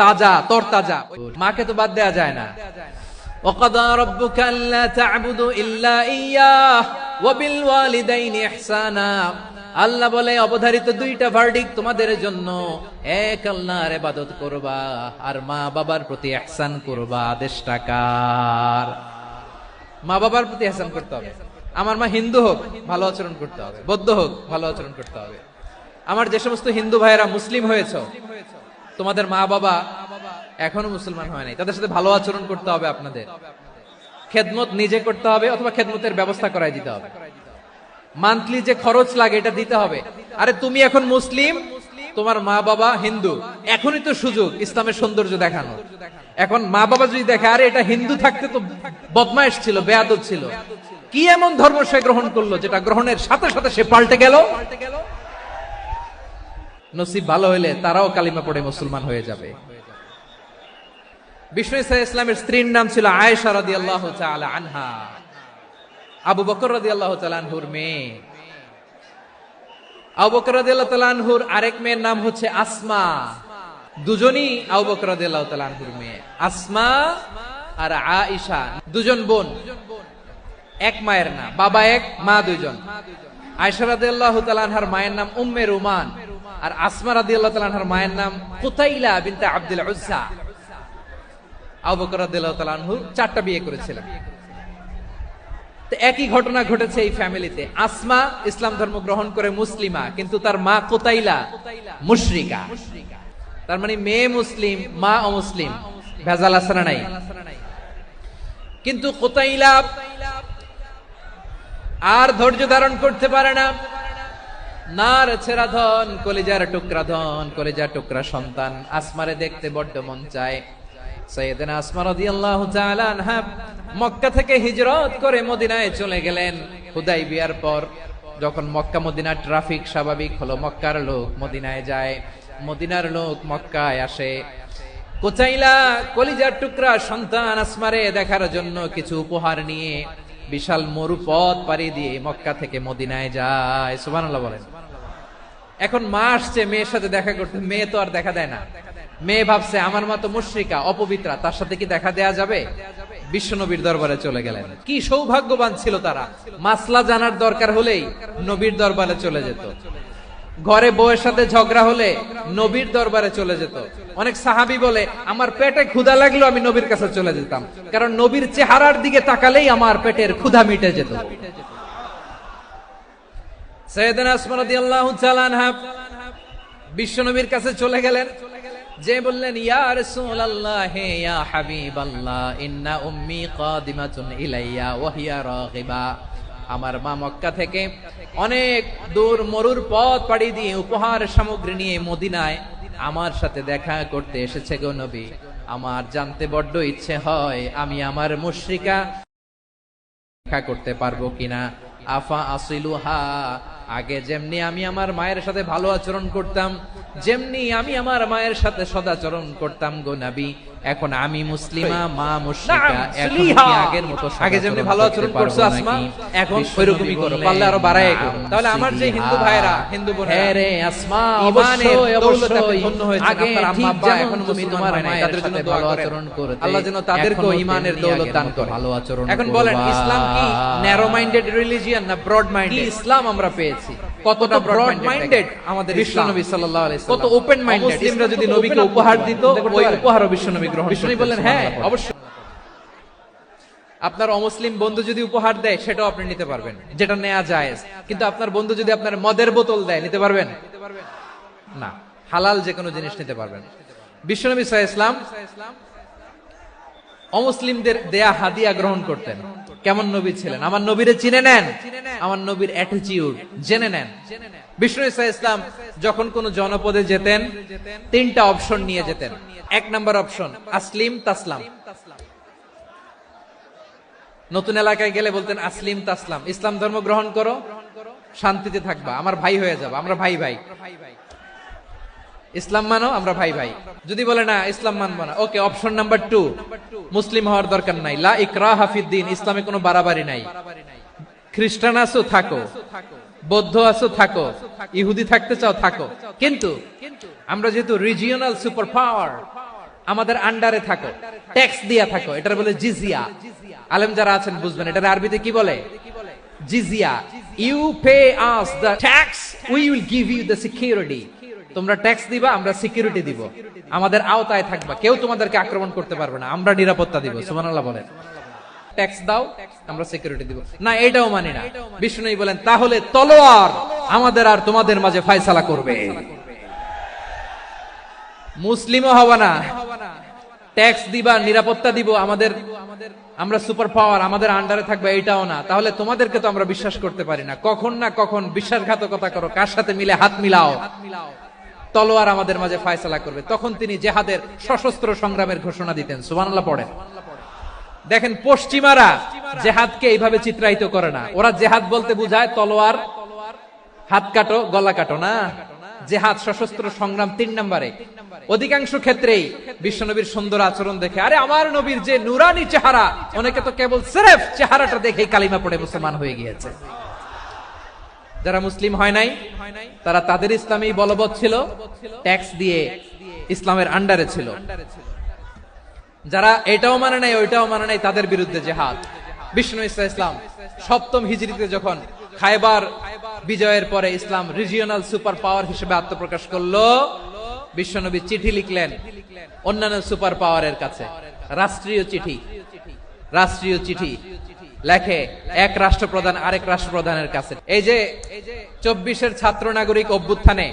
তাজা তরতাজা, মাকে তো বাদ দেয়া যায় না। وَقَضَى رَبُّكَ أَلَّا تَعْبُدُوا إِلَّا إِيَّاهُ وَبِالْوَالِدَيْنِ إِحْسَانًا। আল্লাহ বলে, অবধারিত দুইটা ভার্ডিক্ট তোমাদের জন্য, এক আল্লাহর ইবাদত করবা আর মা বাবার প্রতি ইহসান করবা। আদেশটা কার? মা বাবার প্রতি ইহসান করতে হবে। আমার মা হিন্দু হোক, ভালো আচরণ করতে হবে, বৌদ্ধ হোক, ভালো আচরণ করতে হবে। আমার যে সমস্ত হিন্দু ভাইয়েরা মুসলিম হয়েছে, তোমাদের মা বাবা এখনো মুসলমান হয় নাই, তাদের সাথে ভালো আচরণ করতে হবে। আপনাদের খেদমত নিজে করতে হবে, অথবা খেদমতের ব্যবস্থা করাই দিতে হবে। মান্থলি যে খরচ লাগে এটা দিতে হবে। আরে তুমি এখন মুসলিম, তোমার মা বাবা হিন্দু, এখনই তো সুযোগ ইসলামের সৌন্দর্য দেখানো। এখন মা বাবা যদি দেখে, আরে এটা হিন্দু থাকতে তো বদমাইশ ছিল, বেয়াদব ছিল, কি এমন ধর্ম সে গ্রহণ করলো যেটা গ্রহণের সাথে সাথে সে পাল্টে গেল, নসিব ভালো হইলে তারাও কালিমা পড়ে মুসলমান হয়ে যাবে। বিষ্ণু ইসলামের স্ত্রীর নাম ছিল আয়েশা রাদিয়াল্লাহু তাআলা আনহা, আবু বকর রাদিয়াল্লাহু তাআলা আনহুর মেয়ে। আবু বকর রাদিয়াল্লাহু তাআলা আনহুর আরেক মেয়ের নাম হচ্ছে আসমা। দুজনই আবু বকর রাদিয়াল্লাহু তাআলা আনহুর মেয়ে, আসমা আর আয়েশা, দুজন বোন, এক মায়ের না, বাবা এক, মা দুইজন। আয়েশা রাদিয়াল্লাহু তাআলা আনহার মায়ের নাম উম্মে রুমান, আর আসমা রাদিয়াল্লাহু তাআলা আনহার মায়ের নাম কুতাইলা বিনতে আব্দুল উজ্জা। আবু বকর রাদিয়াল্লাহু তাআলা আনহু 4টা বিয়ে করেছিলেন। তো একই ঘটনা ঘটেছে এই ফ্যামিলিতে। আসমা ইসলাম ধর্ম গ্রহণ করে মুসলিমা, কিন্তু তার মা কুতাইলা মুশরিকা। তার মানে মেয়ে মুসলিম, মা অমুসলিম। ভেজাল আছে না নাই? কিন্তু কুতাইলা আর ধৈর্য ধারণ করতে পারে না। নার ছেড়া ধন, কলিজার টুকরা ধন, কলিজার টুকরা সন্তান আসমারে দেখতে বড্ড মন চায়। সাইয়েদনা আসমা রাদিয়াল্লাহু তাআলা আনহা মক্কা থেকে হিজরত করে মদিনায় চলে গেলেন হুদাইবিয়ার পর। যখন মক্কা মদিনার ট্রাফিক স্বাভাবিক হলো, মক্কার লোক মদিনায় যায়, মদিনার লোক মক্কায় আসে। কুচাইলা কলিজার টুকরা সন্তান আসমারে দেখার জন্য কিছু উপহার নিয়ে বিশাল মরুপথ পাড়ি দিয়ে মক্কা থেকে মদিনায় যায়। সুবহানাল্লাহ বলেন। এখন মা আসছে মেয়ের সাথে দেখা করতে, মেয়ে তো আর দেখা দেয় না। মেয়ে ভাবছে আমার মতো মুশরিকা অপবিত্রা, তার সাথে কি দেখা দেয়া যাবে? বিশ্বনবীর দরবারে চলে গেলেন। কি সৌভাগ্যবান ছিল তারা, মাসলা জানার দরকার হলেই নবীর দরবারে চলে যেত। ঘরে বউয়ের সাথে ঝগড়া হলে নবীর দরবারে চলে যেত। অনেক সাহাবী বলে আমার পেটে ক্ষুধা লাগলো আমি নবীর কাছে চলে যেতাম, কারণ নবীর চেহারার দিকে তাকালেই আমার পেটের ক্ষুধা মিটে যেত। সাইয়েদনা আসমা রাদিয়াল্লাহু তাআলা আনহা বিশ্বনবীর কাছে চলে গেলেন, যে বললেন ইয়া রাসূলুল্লাহ ইয়া হাবিবাল্লাহ ইন্না উম্মি কাদিমাতুন ইলাইয়া ওয়া হিয়া রাগিবা। আমার মা মক্কা থেকে অনেক দূর মরুর পথ পাড়ি দিয়ে উপহার সামগ্রী নিয়ে মদিনায় আমার সাথে দেখা করতে এসেছে গো নবী। আমার জানতে বড্ড ইচ্ছে হয় আমি আমার মুশরিকা দেখা করতে পারবো কিনা। আফা আসিলুহা, আগে যেমনি আমি আমার মায়ের সাথে ভালো আচরণ করতাম, যেমনি আমি আমার মায়ের সাথে সদাচরণ করতাম গো নবী, এখন আমি মুসলিমা মা মুশরিকা, এখন কি আগের মতো আগে যেমনি ভালো আচরণ করছো আসমা এখন ওইরকমই করো, পারলে আরো বাড়ায় করো। তাহলে আমার যে হিন্দু ভাইরা হিন্দু বোনেরা, হ্যাঁ রে আসমা অবশ্যই অবশ্যই ধন্য হয়েছে আপনার আম্মা আব্বা এখন মুসলমান হয় না, তাদের জন্য ভালো আচরণ করতে আল্লাহ যেন তাদেরকেও ঈমানের দৌলত দান করে। ভালো আচরণ এখন বলেন ইসলাম কি ন্যারো মাইন্ডেড রিলিজিয়ন না ব্রড মাইন্ডেড? ইসলাম আমরা পেয়েছি কতটা ব্রড মাইন্ডেড আমাদের বিশ্বনবী সাল্লাল্লাহু আলাইহি ওয়াসাল্লাম, কত ওপেন মাইন্ডেড। মুসলিমরা যদি নবীকে উপহার দিত ওই উপহারও বিশ্বনবী গ্রহণ করতেন। বিশ্বনবী বললেন হ্যাঁ অবশ্যই। আপনার অমুসলিম বন্ধু যদি উপহার দেয় সেটাও আপনি নিতে পারবেন, যেটা নেওয়া জায়েজ। কিন্তু আপনার বন্ধু যদি আপনার মদের বোতল দেয় নিতে পারবেন না। হালাল যে কোনো জিনিস নিতে পারবেন। বিশ্বনবী সাল্লাল্লাহু আলাইহি ওয়াসাল্লাম অমুসলিমদের দেয়া হাদিয়া গ্রহণ করতেন। কেমন নবী ছিলেন, আমার নবীরে চিনে নেন, আমার নবীর অ্যাটিটিউড জেনে নেন। বিশ্বনবী সাল্লাল্লাহু আলাইহি ওয়াসাল্লাম যখন কোন জনপদে যেতেন তিনটা অপশন নিয়ে যেতেন। এক নাম্বার অপশন আসলিম তাসলাম। নতুন এলাকায় গেলে বলতেন আসলিম তাসলাম, ইসলাম ধর্ম গ্রহণ করো শান্তিতে থাকবা, আমার ভাই হয়ে যাবা, আমরা ভাই ভাই। ইসলাম মানো, আমরা ভাই ভাই। যদি বলে না ইসলাম মানবো না, ওকে অপশন নাম্বার 2 মুসলিম হওয়ার দরকার নাই, লা ইকরাহা ফিদ্দিন, ইসলামে কোনো বাড়াবাড়ি নাই। খ্রিস্টান আছো থাকো, বৌদ্ধ আছো থাকো, ইহুদি থাকতে চাও থাকো, কিন্তু আমরা যেহেতু রিজিওনাল সুপার পাওয়ার আমাদের আন্ডারে থাকো, ট্যাক্স দিয়া থাকো, এটার বলে জিজিয়া। আলেম যারা আছেন বুঝবেন এটার আরবিতে কি বলে, জিজিয়া। You pay us the tax, we will give you the security. তোমরা ট্যাক্স দিবা, আমরা সিকিউরিটি দিব, আমাদের আওতায় থাকবা, কেউ তোমাদেরকে আক্রমণ করতে পারবে না, আমরা নিরাপত্তা দিব। সুবহানাল্লাহ বলেন। ট্যাক্স দাও, আমরা সিকিউরিটি দিব না, এটাও মানি না। বিষ্ণু বলেন তাহলে তলোয়ার আমাদের আর তোমাদের মাঝে ফয়সালা করবে। মুসলিমও হবা না, ট্যাক্স দিবা, নিরাপত্তা দিব, আমাদের আমরা সুপার পাওয়ার, আমাদের আন্ডারে থাকবে, এটাও না। তাহলে তোমাদেরকে তো আমরা বিশ্বাস করতে পারি না, কখন না কখন বিশ্বাসঘাতকতা করো, কার সাথে মিলে হাত মিলাও, তলোয়ার আমাদের মাঝে ফয়সালা করবে। তখন তিনি জেহাদের সশস্ত্র সংগ্রামের ঘোষণা দিতেন। সুবহানাল্লাহ পড়েন। দেখেন পশ্চিমারা জেহাদকে এইভাবে চিত্রায়িত করে না, ওরা জেহাদ বলতে বুঝায় তলোয়ার হাত কাটো গলা কাটো না, জেহাদ সশস্ত্র সংগ্রাম 3 নম্বরে। অধিকাংশ ক্ষেত্রেই বিশ্বনবীর সুন্দর আচরণ দেখে আরে আমার নবীর যে নুরানি চেহারা, অনেকে তো কেবল সিরেফ চেহারাটা দেখেই কালিমা পড়ে মুসলমান হয়ে গিয়েছে। যারা মুসলিম হয় নাই তারা তাদের ইসলামেই বলবৎ ছিল, ট্যাক্স দিয়ে ইসলামের আন্ডারে ছিল। যারা এটাও মানে নাই ওইটাও মানে নাই তাদের বিরুদ্ধে জেহাদ। বিষ্ণু ইসলাম 7ম হিজরিতে যখন খায়বার বিজয়ের পরে ইসলাম রিজিওনাল সুপার পাওয়ার হিসেবে আত্মপ্রকাশ করলো, বিশ্বনবী চিঠি লিখলেন অন্যান্য সুপার পাওয়ারের কাছে, রাষ্ট্রীয় চিঠি লেখে এক রাষ্ট্রপ্রধান আরেক রাষ্ট্রপ্রধানের কাছে। এই যে 24-এর ছাত্র নাগরিক অভ্যুত্থানে,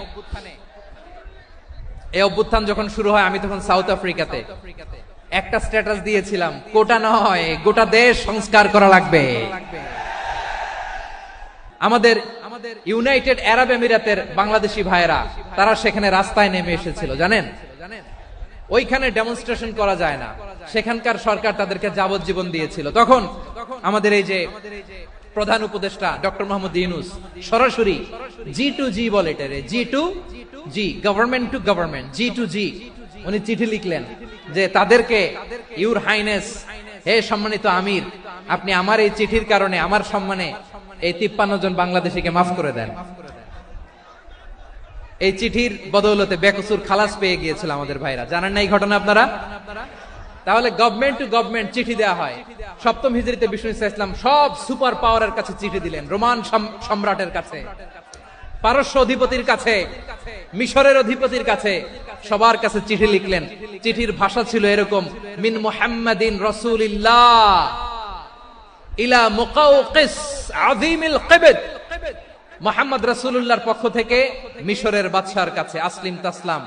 এই অভ্যুত্থান যখন শুরু হয় আমি তখন সাউথ আফ্রিকাতে। একটা স্ট্যাটাস দিয়েছিলাম, কোটা নয় গোটা দেশ সংস্কার করা লাগবে। আমাদের ইউনাইটেড আরব আমিরাতের বাংলাদেশি ভাইরা তারা সেখানে রাস্তায় নেমে এসেছিল, জানেন? ওইখানে ডেমনস্ট্রেশন করা যায় না, সেখানকার সরকার তাদেরকে যাবজ্জীবন দিয়েছিল। তখন আমাদের এই যে প্রধান উপদেষ্টা ডক্টর মোহাম্মদ ইউনূস সরাসরি G2G বলে, এটারে G2G, government to government, G2G, উনি চিঠি লিখলেন যে তাদেরকে, ইউর হাইনেস, হে সম্মানিত আমির, আপনি আমার এই চিঠির কারণে আমার সম্মানে এই 53 জন বাংলাদেশিকে মাফ করে দেন। এই চিঠির বদৌলতে বেকসুর খালাস পেয়ে গিয়েছিল আমাদের ভাইরা, জানেন না এই ঘটনা আপনারা? তাহলে গভর্নমেন্ট টু গভর্নমেন্ট চিঠি দেওয়া হয়। সপ্তম হিজরিতে বিষ্ণু ইসলাম সব সুপার পাওয়ারের কাছে চিঠি দিলেন, রোমান সম্রাটের কাছে, পারস্য অধিপতির কাছে, মিশরের অধিপতির কাছে, সবার কাছে চিঠি লিখলেন। চিঠির ভাষা ছিল এরকম, মিন মুহাম্মাদিন রাসূলিল্লাহ ইলা মুকাওকিস আযীমিল কিবত, মুহাম্মদ রাসূলুল্লাহর পক্ষ থেকে মিশরের বাদশার কাছে, আসলিম তাসলাম,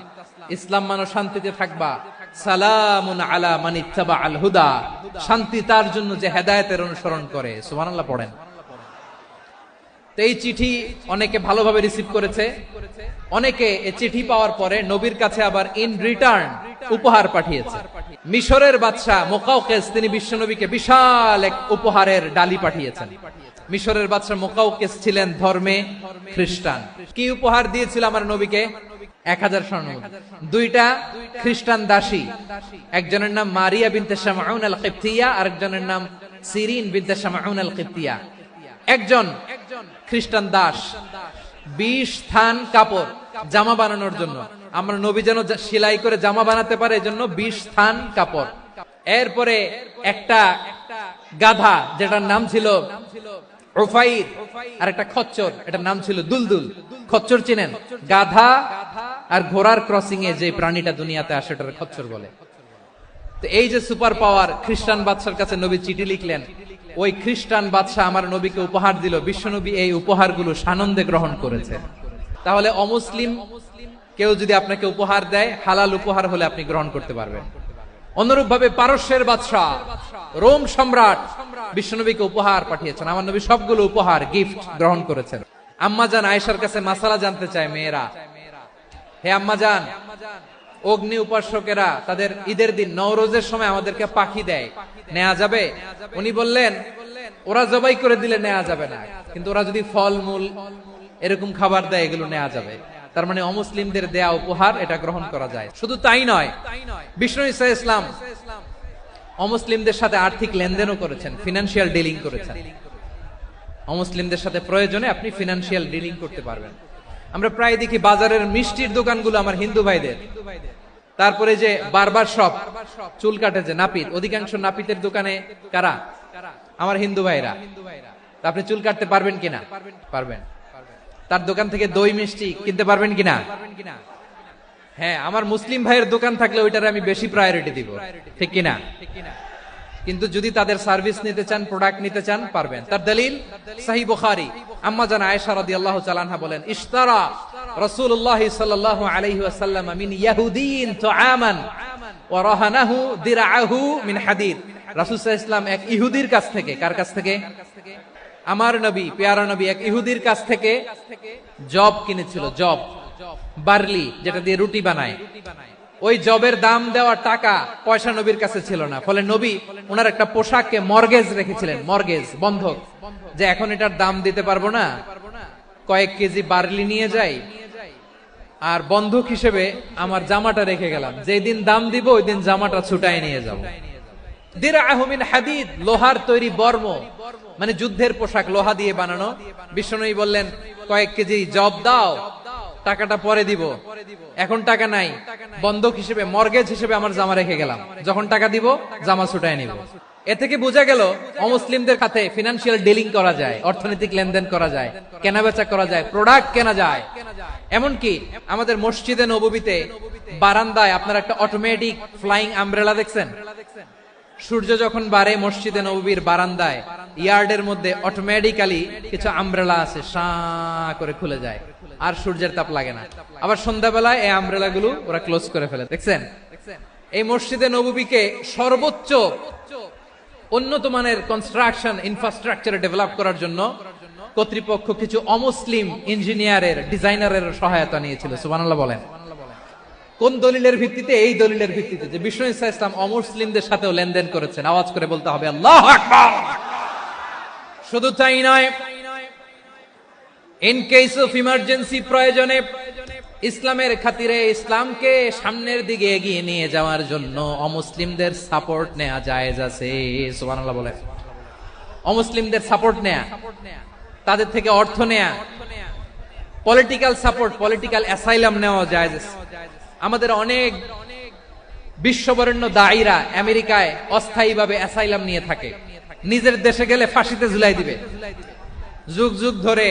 ইসলাম মানো শান্তিতে থাকবা, সালামুন আলা মান ইত্তাবাআল হুদা, শান্তি তার জন্য যে হেদায়েতের অনুসরণ করে। সুবহানাল্লাহ পড়েন। তো এই চিঠি অনেকে ভালোভাবে রিসিভ করেছে, অনেকে এই চিঠি পাওয়ার পরে নবীর কাছে আবার ইন রিটার্ন উপহার পাঠিয়েছে। মিশরের বাদশা মুকাওকিস তিনি বিশ্বনবীকে বিশাল এক উপহারের ডালি পাঠিয়েছেন। মিশরের বাদশা মুকাওকিস ছিলেন ধর্মে খ্রিস্টান। কি উপহার দিয়েছিল আমার নবীকে? 1000 স্বর্ণমুদ্রা। দুইটা খ্রিস্টান দাসী, একজনের নাম মারিয়া বিনতে শামউন আল কিবতিয়া, আরেকজনের নাম সিরিন বিনতে শামউন আল কিবতিয়া। একজন খ্রিস্টান দাস 20 থান কাপড় জামা বানানোর জন্য, আমরা নবী যেন সেলাই করে জামা বানাতে পারে এজন্য 20 থান কাপড়। এরপরে একটা গাধা যেটার নাম ছিল উফাইর, আর একটা খচ্চর, এটার নাম ছিল দুলদুল। খচ্চর চিনেন? গাধা আর ঘোড়ার ক্রসিং এ যে প্রাণীটা দুনিয়াতে আসে ওটার খচ্চর বলে। তো এই যে সুপার পাওয়ার খ্রিস্টান বাদশার কাছে নবী চিঠি লিখলেন, ওই খ্রিস্টান বাদশা আমার নবীকে উপহার দিল, বিশ্বনবী এই উপহারগুলো সানন্দে গ্রহণ করেছে। তাহলে অমুসলিম কেউ যদি আপনাকে উপহার দেয়, হালাল উপহার হলে আপনি গ্রহণ করতে পারবেন। অনুরূপ ভাবে পারস্যের বাদশা, রোম সম্রাট বিশ্বনবীকে উপহার পাঠিয়েছেন, আমার নবী সবগুলো উপহার গিফট গ্রহণ করেছেন। আম্মাজান আয়েশার কাছে মাসালা জানতে চায় মেয়েরা, হে আম্মাজান, অগ্নি উপাসকেরা তাদের ঈদের দিন নওরোজের সময় আমাদেরকে পাখি দেয়, নেওয়া যাবে? উনি বললেন, ওরা জবাই করে দিলে নেওয়া যাবে না, কিন্তু ওরা যদি ফলমূল এরকম খাবার দেয় এগুলো নেওয়া যাবে। তার মানে অমুসলিমদের দেয়া উপহার এটা গ্রহণ করা যায়। শুধু তাই নয়, বিষ্ণু ঈসা ইসলাম অমুসলিমদের সাথে আর্থিক লেনদেনও করেছেন, ফিনান্সিয়াল ডিলিং করেছেন। অমুসলিমদের সাথে প্রয়োজনে আপনি ফিনান্সিয়াল ডিলিং করতে পারবেন। আমরা প্রায় দেখি বাজারের মিষ্টির দোকানগুলো আমার হিন্দু ভাইদের, তারপরে যে বারবার শপ, চুল কাটে যে নাপিত, অধিকাংশ নাপিতের দোকানে কারা? আমার হিন্দু ভাইরা। আপনি চুল কাটতে পারবেন কিনা? পারবেন। তার দোকান থেকে দই মিষ্টি কিনতে পারবেন কিনা? হ্যাঁ, আমার মুসলিম ভাইয়ের দোকান থাকলে ওইটারে আমি বেশি প্রায়োরিটি দিব, ঠিক কিনা? কিন্তু যদি তাদের সার্ভিস নিতে চান, প্রোডাক্ট নিতে চান, পারবেন। তার দলিল সহিহ বুখারী, আম্মা জান আয়েশা রাদিয়াল্লাহু তাআলা আনহা বলেন, ইশতারা রাসূলুল্লাহ সাল্লাল্লাহু আলাইহি ওয়াসাল্লাম মিন ইয়াহুদিয়িন তুআমান ওয়া রাহানাহু দিরআহু মিন হাদিদ। রাসূল সাল্লাল্লাহু আলাইহি ওয়াসাল্লাম এক ইহুদির কাছ থেকে, কার কাছ থেকে? আমার নবী, পেয়ারা নবী এক ইহুদির কাছ থেকে জব কিনেছিল, জব, বার্লি, যেটা দিয়ে রুটি বানায়। ওই জবের দাম দেওয়ার টাকা পয়সা নবীর কাছে ছিল না, ফলে নবী ওনার একটা পোশাককে মর্গেজ রেখেছিলেন, মর্গেজ, বন্ধক, যে এখন এটার দাম দিতে পারবো না, কয়েক কেজি বার্লি নিয়ে যাই আর বন্ধক হিসেবে আমার জামাটা রেখে গেলাম, যেদিন দাম দিব ওই দিন জামাটা ছুটায় নিয়ে যাব। দিরআহু মিন হাদিদ, লোহার তৈরি বর্ম, মানে যুদ্ধের পোশাক, লোহা দিয়ে বানানো। বিশ্বনবী বললেন, কয়েক কেজি জব দাও, টাকাটা পরে দিব, এখন টাকা নাই, বন্ধক হিসেবে, মর্গেজ হিসেবে আমার জামা রেখে গেলাম, যখন টাকা দিব জামা ছুটায় নিব। এ থেকে বোঝা গেল অমুসলিমদের সাথে ফিনান্সিয়াল ডিলিং করা যায়, অর্থনৈতিক লেনদেন করা যায়, কেনাবেচা করা যায়, প্রোডাক্ট কেনা যায়। এমনকি আমাদের মসজিদে নববীতে বারান্দায় আপনারা একটা অটোমেটিক ফ্লাইং আমব্রেলা দেখছেন? সূর্য যখন বাড়ে মসজিদে নববীর বারান্দায় ইয়ার্ডের মধ্যে অটোমেটিক্যালি কিছু আমব্রেলা আছে, শাঁ করে খুলে যায়, আর সূর্যের তাপ লাগে না। আবার সন্ধ্যাবেলায় এই আমব্রেলা গুলো ওরা ক্লোজ করে ফেলে, দেখছেন? এই মসজিদে নববীকে সর্বোচ্চ উন্নত মানের কনস্ট্রাকশন ইনফ্রাস্ট্রাকচার ডেভেলপ করার জন্য কর্তৃপক্ষ কিছু অমুসলিম ইঞ্জিনিয়ারের ডিজাইনারের সহায়তা নিয়েছিল। সুবহানাল্লাহ বলেন। কোন দলিলের ভিত্তিতে? এই দলিলের ভিত্তিতে যে বিষ্ণু ঈসা ইসলাম অমুসলিমদের সাথেও লেনদেন করেছেন। আওয়াজ করে বলতে হবে আল্লাহু আকবার। শুধু তাই নয়, ইন কেস অফ ইমার্জেন্সি, প্রয়োজনে ইসলামের খাতিরে ইসলামকে সামনের দিকে এগিয়ে নিয়ে যাওয়ার জন্য অমুসলিমদের সাপোর্ট নেওয়া জায়েজ আছে। সুবহানাল্লাহ বলেন। অমুসলিমদের সাপোর্ট নেয়া, তাদের থেকে অর্থ নেয়া, পলিটিক্যাল সাপোর্ট, পলিটিক্যাল অ্যাসাইলাম নেওয়া জায়েজ আছে। আমাদের অনেক বিশ্ববরেণ্য দায়ীরা আমেরিকায় অস্থায়ীভাবে অ্যাসাইলাম নিয়ে থাকে, নিজের দেশে গেলে ফাঁসিতে ঝুলাই দিবে। যুগ যুগ ধরে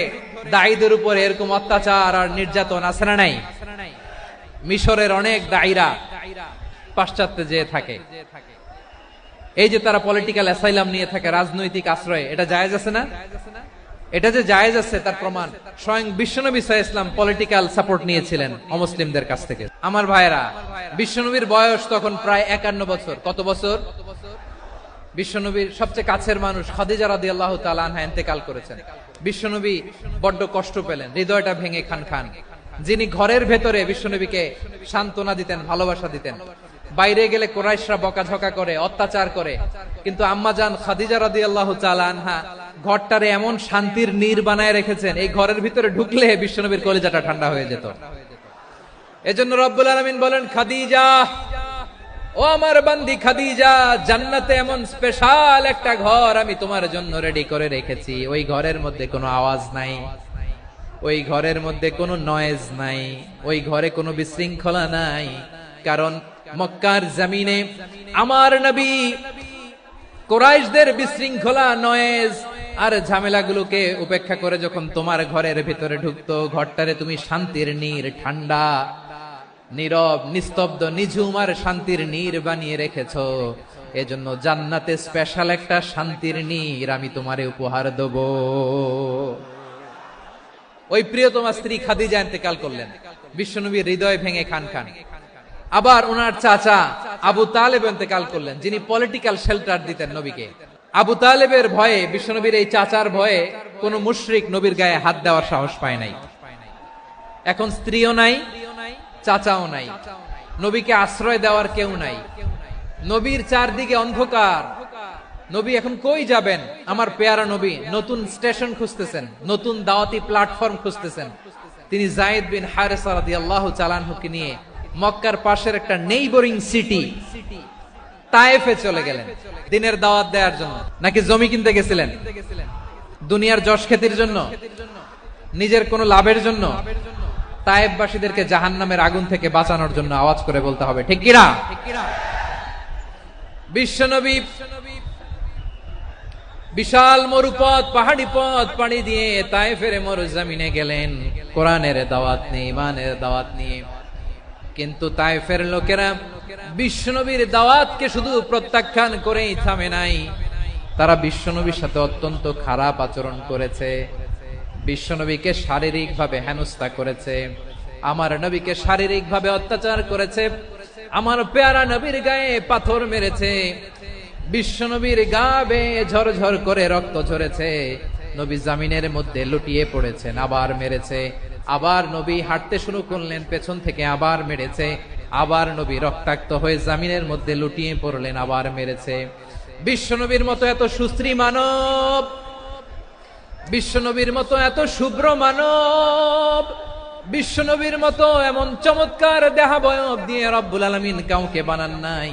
দায়ীদের উপর এরকম অত্যাচার আর নির্যাতন আছে না নাই? মিশরের অনেক দায়ীরা পাশ্চাত্যে যেয়ে থাকে। এই যে তারা পলিটিক্যাল অ্যাসাইলাম নিয়ে থাকে, রাজনৈতিক আশ্রয়, এটা জায়েজ আছে না? এটা যে জায়েজ আছে তার প্রমাণ স্বয়ং বিশ্বনবী সাল্লাল্লাহু আলাইহি ওয়াসাল্লাম পলিটিক্যাল সাপোর্ট নিয়েছিলেন অমুসলিমদের কাছ থেকে। আমার ভাইরা, বিশ্বনবীর বয়স তখন প্রায় 51 বছর। কত বছর? বিশ্বনবীর সবচেয়ে কাছের মানুষ খাদিজা রাদিয়াল্লাহু তাআলা আনহা ইন্তেকাল করেছেন। বিশ্বনবী বড্ড কষ্ট পেলেন, হৃদয়টা ভেঙে খান খান। যিনি ঘরের ভেতরে বিশ্বনবীকে সান্ত্বনা দিতেন, ভালোবাসা দিতেন, বাইরে গেলে কুরাইশরা বকাঝকা করে, অত্যাচার করে, কিন্তু আম্মাজান খাদিজা রাদিয়াল্লাহু তাআলা আনহা ঘরটারে এমন শান্তির নীড় বানায় রেখেছেন, এই ঘরের ভিতরে ঢুকলে বিশ্বনবীর কলিজাটা ঠান্ডা হয়ে যেত। এজন্য রব্বুল আলামিন বলেন, খাদিজা, ও আমার বান্দি খাদিজা, জান্নাতে এমন স্পেশাল একটা ঘর আমি তোমার জন্য রেডি করে রেখেছি। ওই ঘরের মধ্যে কোনো আওয়াজ নাই, ওই ঘরের মধ্যে কোনো নয়েজ নাই, ওই ঘরে কোনো বিশৃঙ্খলা নাই। কারণ মক্কার জমিনে আমার নবী কুরাইশদের বিশৃঙ্খলা, নয়েজ আর ঝামেলাগুলোকে উপেক্ষা করে যখন তোমার ঘরের ভিতরে ঢুকতো, ঘরটারে তুমি শান্তির নীড়, ঠান্ডা, নীরব, নিস্তব্ধ, নিঝুম আর শান্তির নীড় বানিয়ে রেখেছো। এজন্য জান্নাতে স্পেশাল একটা শান্তির নীড় আমি তোমারে উপহার দেব। ওই প্রিয়তমা স্ত্রী খাদিজা ইন্তেকাল করলেন, বিশ্বনবীর হৃদয় ভেঙে খান খান। আবার ওনার চাচা আবু তালেব ইন্তেকাল করলেন, যিনি পলিটিক্যাল শেল্টার দিতেন নবীকে। আবু তালেবের ভয়ে, বিশ্বনবীর এই চাচার ভয়ে কোন মুশরিক নবীর গায়ে হাত দেওয়ার সাহস পায় নাই। এখন স্ত্রীও নাই, চাচাও নাই, নবীকে আশ্রয় দেওয়ার কেউ নাই। নবীর চারদিকে অন্ধকার, নবী এখন কই যাবেন? আমার পেয়ারা নবী নতুন স্টেশন খুঁজতেছেন, নতুন দাওয়াতি প্ল্যাটফর্ম খুঁজতেছেন। তিনি যায়েদ বিন হারেসা রাদিয়াল্লাহু তাআলা আনহুকে নিয়ে মক্কার পাশের একটা নেইবরিং সিটি তায়েফে চলে গেলেন দিনের দাওয়াত দেওয়ার জন্য। নাকি জমি কিনতে গেছিলেন? দুনিয়ার যশ খ্যাতির জন্য, নিজের কোনো লাভের জন্য? তায়েফবাসীদেরকে জাহান্নামের আগুন থেকে বাঁচানোর জন্য। আওয়াজ করে বলতে হবে ঠিক কিনা? বিশ্বনবী বিশাল মরুপথ, পাহাড়ি পথ পাড়ি দিয়ে তায়েফের মরুজমিনে গেলেন কোরআনের দাওয়াত নিয়ে, ইমানের দাওয়াত নিয়ে। কিন্তু তায়েফের লোকেরা বিশ্বনবীর দাওয়াতকে শুধু প্রত্যাখ্যান করেই থামে নাই, তারা বিশ্বনবীর সাথে অত্যন্ত খারাপ আচরণ করেছে। বিশ্বনবীকে শারীরিকভাবে হেনস্থা করেছে, আমার নবীকে শারীরিকভাবে অত্যাচার করেছে, আমার পেয়ারা নবীর গায়ে পাথর মেরেছে, বিশ্বনবীর গা বেয়ে ঝরঝর করে রক্ত ঝরেছে, নবী জামিনের মধ্যে লুটিয়ে পড়েছেন, আবার মেরেছে, আবার নবী হাঁটতে শুরু করলেন, পেছন থেকে আবার মেরেছে, আবার নবী রক্তাক্ত হয়ে জামিনের মধ্যে লুটিয়ে পড়লেন, আবার মেরেছে। বিশ্বনবীর মতো এত সুশ্রী মানব, বিশ্বনবীর মতো এত শুভ্র মানব, বিশ্বনবীর মতো এমন চমৎকার দেহাবয়ব দিয়ে রব্বুল আলামিন কাউকে বানান নাই।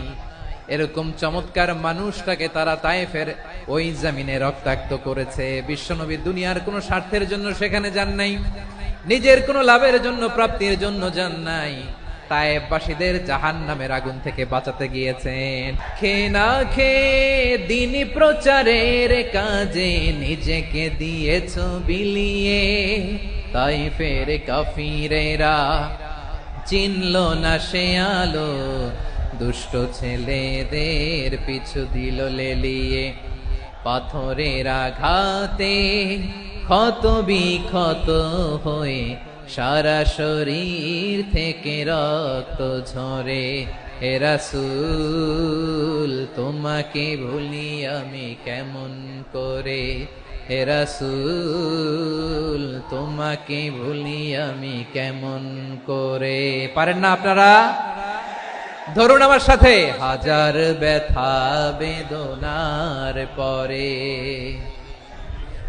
এরকম চমৎকার মানুষটাকে তারা তায়েফের ওই জমিনে রক্তাক্ত করেছে। বিশ্বনবী দুনিয়ার কোনো স্বার্থের জন্য সেখানে যান নাই, নিজের কোনো লাভের জন্য, প্রাপ্তির জন্য যান নাই, তায়েফবাসীদের জাহান্নামের আগুন থেকে বাঁচাতে গিয়েছেন। খেয়ে না খেয়ে দিন প্রচারের কাজে নিজেকে দিয়েছ বিলিয়ে, তায়েফের কাফিরেরা চিনল না সে আলো, দুষ্ট ছেলেদের পিছু দিল লেলিয়ে, পাথরের আঘাতে ক্ষত বিক্ষত হয়ে সারা শরীর থেকে রক্ত ঝরে, হে রাসূল তোমাকে ভুলি আমি কেমন করে, হে রাসূল তোমাকে ভুলি আমি কেমন করে। পারেন না আপনারা? ধরুন আমার সাথে। হাজার ব্যথা বেদনার পরে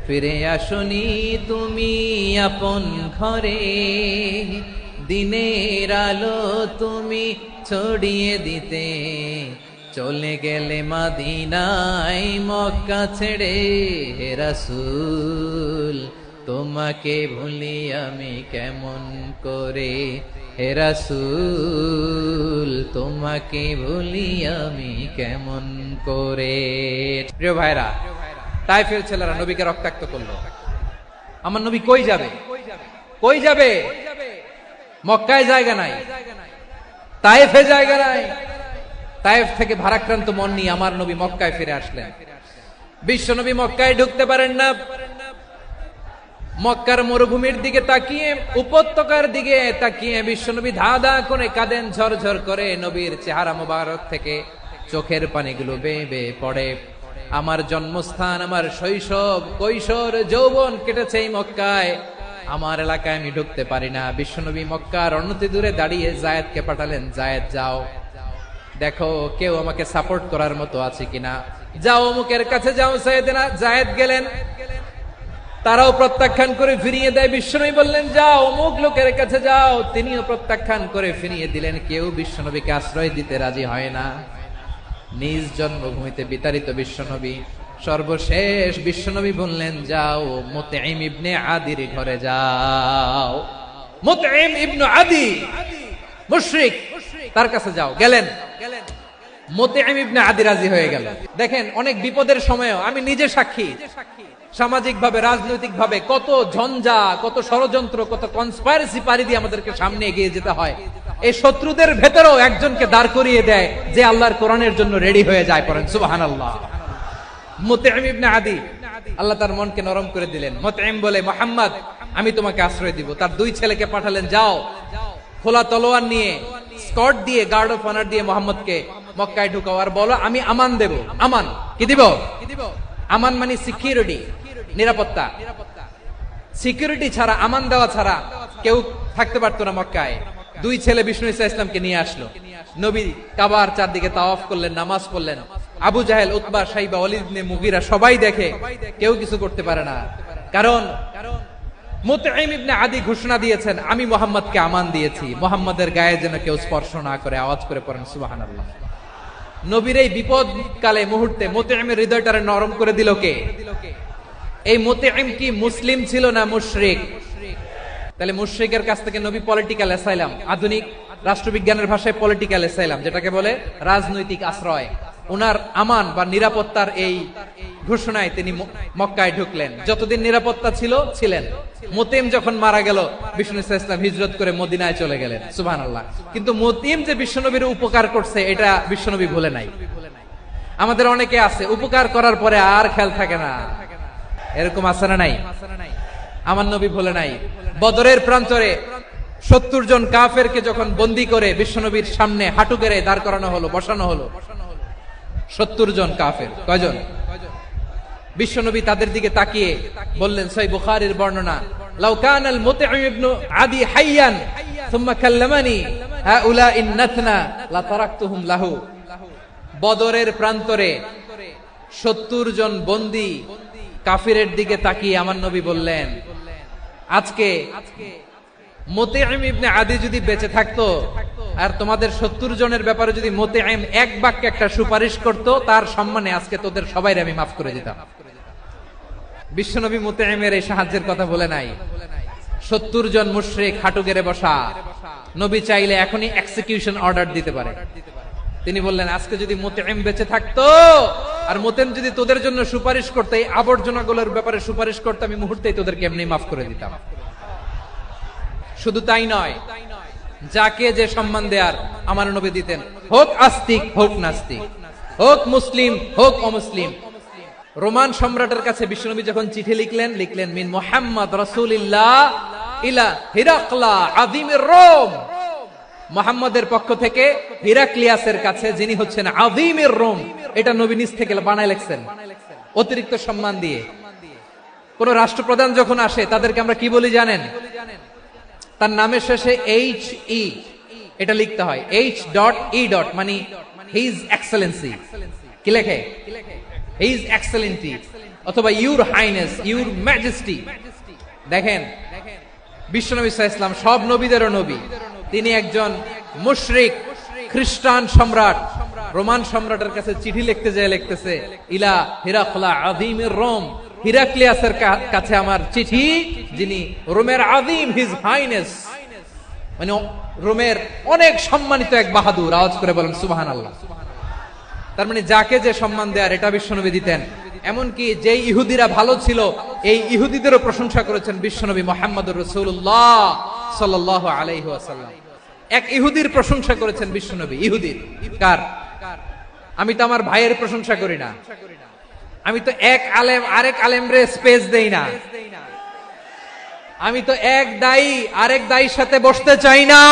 ফিরে আসনি তুমি আপন ঘরে, দিনের আলো তুমি ছড়িয়ে দিতে, চলে গেলে মদিনায় মক্কা ছেড়ে। হে রাসূল তোমাকে ভুলি আমি কেমন করে, হে রাসূল তোমাকে ভুলি আমি কেমন করে। প্রিয় ভাইরা, তায়েফের ছেলেরা নবীকে রক্তাক্ত করলো। আমার নবী কই যাবে? কই যাবে? মক্কায় জায়গা নাই, তায়েফে জায়গা নাই। তায়েফ থেকে ভারাক্রান্ত মন নিয়ে আমার নবী মক্কায় ফিরে আসলেন। বিশ্ব নবী মক্কায় ঢুকতে পারেন না। মক্কার মরুভূমির দিকে তাকিয়ে, উপত্যকার দিকে তাকিয়ে বিশ্বনবী ধা ধা করে কাঁদেন, ঝরঝর করে। নবীর চেহারা মোবারক থেকে চোখের পানিগুলো বেয়ে বেয়ে পড়ে। আমার জন্মস্থান, আমার শৈশব, কৈশোর, যৌবন কেটেছে এই মক্কায়। আমার এলাকায় আমি ঢুকতে পারি না। বিশ্বনবী মক্কার অনতি দূরে দাঁড়িয়ে জায়েদকে পাঠালেন, জায়েদ যাও দেখো কেউ আমাকে সাপোর্ট করার মতো আছে কিনা, যাও অমুকের কাছে যাও। জায়েদ গেলেন, তারাও প্রত্যাখ্যান করে ফিরিয়ে দেয়। বিশ্বনবী বললেন যাও অমুক লোকের কাছে যাও, তিনিও প্রত্যাখ্যান করে ফিরিয়ে দিলেন। কেউ বিশ্বনবীকে আশ্রয় দিতে রাজি হয় না। নিজ জন্মভূমিতে বিতাড়িত বিশ্বনবী, সর্বশেষ বিশ্বনবী বললেন যাও মুতঈম ইবনে আদির ঘরে যাও। মুতঈম ইবনে আদি মুশরিক, তার কাছে যাও। গেলেন, মুতঈম ইবনে আদি রাজি হয়ে গেল। দেখেন, অনেক বিপদের সময়ও আমি নিজে সাক্ষী, সামাজিক ভাবে, রাজনৈতিক ভাবে কত ঝঞ্ঝা, কত ষড়যন্ত্র, কত কনস্পাইরেসি পারি দিয়ে আমাদেরকে সামনে এগিয়ে যেতে হয়। এই শত্রুদের ভেতরেও একজনকে দাঁড় করিয়ে দেয় যে আল্লাহর কোরআনের জন্য রেডি হয়ে যায়। পড়েন সুবহানাল্লাহ। মুতঈম ইবনে আদি, আল্লাহ তার মনকে নরম করে দিলেন। মুতঈম বলে, মুহাম্মদ আমি তোমাকে আশ্রয় দিব। তার দুই ছেলেকে পাঠালেন, যাও খোলা তলোয়ার নিয়ে, স্কর্ট দিয়ে, গার্ড অফ অনার দিয়ে মুহাম্মদকে মক্কায় ঢুকাও, আর বলো আমি আমান দেব। আমান কি দিব? আমান মানে সিকিউরিটি, নিরাপত্তা। সিকিউরিটি ছাড়া, আমান দেওয়া ছাড়া কেউ থাকতে পারতো না মক্কায়। দুই ছেলে বিষ্ণু ইসা ইসলামকে নিয়ে আসলো। নবী কাবার চারদিকে তাওয়াফ করলেন, নামাজ পড়লেন। আবু জাহেল, উতবা, শাইবা, ওয়ালিদ ইবনে মুগীরা সবাই দেখে, কেউ কিছু করতে পারে না। কারণ মুতঈম ইবনে আদি ঘোষণা দিয়েছেন আমি মুহাম্মদকে আমান দিয়েছি, মুহাম্মদের গায়ে যেন কেউ স্পর্শ না করে। আওয়াজ করে পড়েন সুবহানাল্লাহ। নবীর এই বিপদ কালে মুহূর্তে মুতঈমের হৃদয়টারে নরম করে দিল কে? এই মুতঈম কি মুসলিম ছিল না মুশরিক? তাহলে মুশরিকের কাছ থেকে নবী পলিটিক্যাল অ্যাসাইলাম, আধুনিক রাষ্ট্রবিজ্ঞানের ভাষায় পলিটিক্যাল অ্যাসাইলাম, যেটাকে বলে রাজনৈতিক আশ্রয়, উনার আমান বা নিরাপত্তার এই ঘোষণায় তিনি মক্কায় ঢুকলেন। যতদিন নিরাপত্তা ছিল ছিলেন। মুতঈম যখন মারা গেল, বিষ্ণু ইসলাম হিজরত করে মদিনায় চলে গেলেন। সুবহানাল্লাহ। কিন্তু মুতঈম যে বিশ্বনবীর উপকার করছে এটা বিশ্বনবী ভুলে নাই। আমাদের অনেকে আছে উপকার করার পরে আর খেয়াল থাকে না, এরকম আছে না নাই? আমার নবী ভুলে নাই। বদরের প্রান্তরে 70 জন কাফেরকে যখন বন্দী করে বিশ্বনবীর সামনে হাঁটু গেড়ে দাঁড় করানো হলো, বসানো হলো, 70 জন কাফের। কয়জন? বিশ্বনবী তাদের দিকে তাকিয়ে বললেন, সহিহ বুখারীর বর্ণনা, লাউ কানাল মুতঈম ইবনে আদি হাইয়ান সুম্মা কাল্লামানি হাউলাইন নাথনা লা তারাকতুহুম লাহু। বদরের প্রান্তরে 70 জন বন্দী কাফিরের দিকে তাকিয়ে আমার নবী বললেন, আজকে মুতঈম ইবনে আদি যদি বেঁচে থাকতো আর তোমাদের 70 জনের ব্যাপারে যদি মুতঈম এক বাক্যে একটা সুপারিশ করত, তার সম্মানে আজকে তোদের সবাইকে আমি মাফ করে দিতাম। বিশ্বনবী মুতঈমের এই সাহায্যের কথা বলে নাই। 70 জন মুশরিক হাঁটু গেড়ে বসা, নবী চাইলে এখনই এক্সিকিউশন অর্ডার দিতে পারে। তিনি বললেন, আজকে যদি মুতঈম বেঁচে থাকতো আর মুতঈম যদি তোদের জন্য সুপারিশ করতে, এই আবর্জনাগুলোর ব্যাপারে সুপারিশ করতে, আমি মুহূর্তেই তোদেরকে এমনি মাফ করে দিতাম। শুধু তাই নয়, যাকে যে সম্মান দেয়ার আমার নবী দিতেন, হোক আস্তিক হোক নাস্তিক, হোক মুসলিম হোক অমুসলিম। রোমান সম্রাটের কাছে বিশ্বনবী যখন চিঠি লিখলেন মিন মুহাম্মদ রাসূলিল্লাহ ইলা হিরাকলা আযীমির রোম, মুহাম্মদের পক্ষ থেকে হিরাক্লিয়াসের কাছে, যিনি হচ্ছেন আযীমের রোম, এটা নবী নিজ থেকে বানায় লিখছেন অতিরিক্ত সম্মান দিয়ে। কোন রাষ্ট্রপ্রধান যখন আসে তাদেরকে আমরা কি বলি জানেন? তার নামের শেষে এইচ ই এটা লিখতে হয়, H.E. মানে হিজ এক্সেলেন্সি। কি লেখে? হিজ এক্সেলেন্টি অথবা ইউর হাইনেস, ইউর ম্যাজেস্টি। দেখেন, বিশ্বনবী সাল্লাল্লাহু আলাইহি ওয়াসাল্লাম সব নবীদেরও নবী। তিনি একজন মুশরিক খ্রিস্টান সম্রাট, রোমান সম্রাটের কাছে চিঠি লিখতে যায়, লিখতেছে ইলা হিরাকলা আযীমের রোম, হিরাক্লিয়াসের কাছে আমার চিঠি, যিনি রোমের আযীম, হিজ হাইনেস, মানে রোমের অনেক সম্মানিত এক বাহাদুর। আওয়াজ করে বলেন সুবহানাল্লাহ। তার মানে যাকে যে সম্মান দেয়ার এটা বিশ্বনবী দিতেন। এমনকি যেই ইহুদিরা ভালো ছিল, এই ইহুদিদেরও প্রশংসা করেছেন বিশ্বনবী মুহাম্মদুর রাসূলুল্লাহ সাল্লাল্লাহু আলাইহি ওয়াসাল্লাম। এক ইহুদির প্রশংসা করেছেন বিশ্বনবী। ইহুদির কার? আমি তো আমার ভাইয়ের প্রশংসা করি না, আমি তো এক আলেম আরেক আলেমরে স্পেস দেই না, আমি তো এক দায়ী আরেক দায়ীর সাথে বসতে চাই না।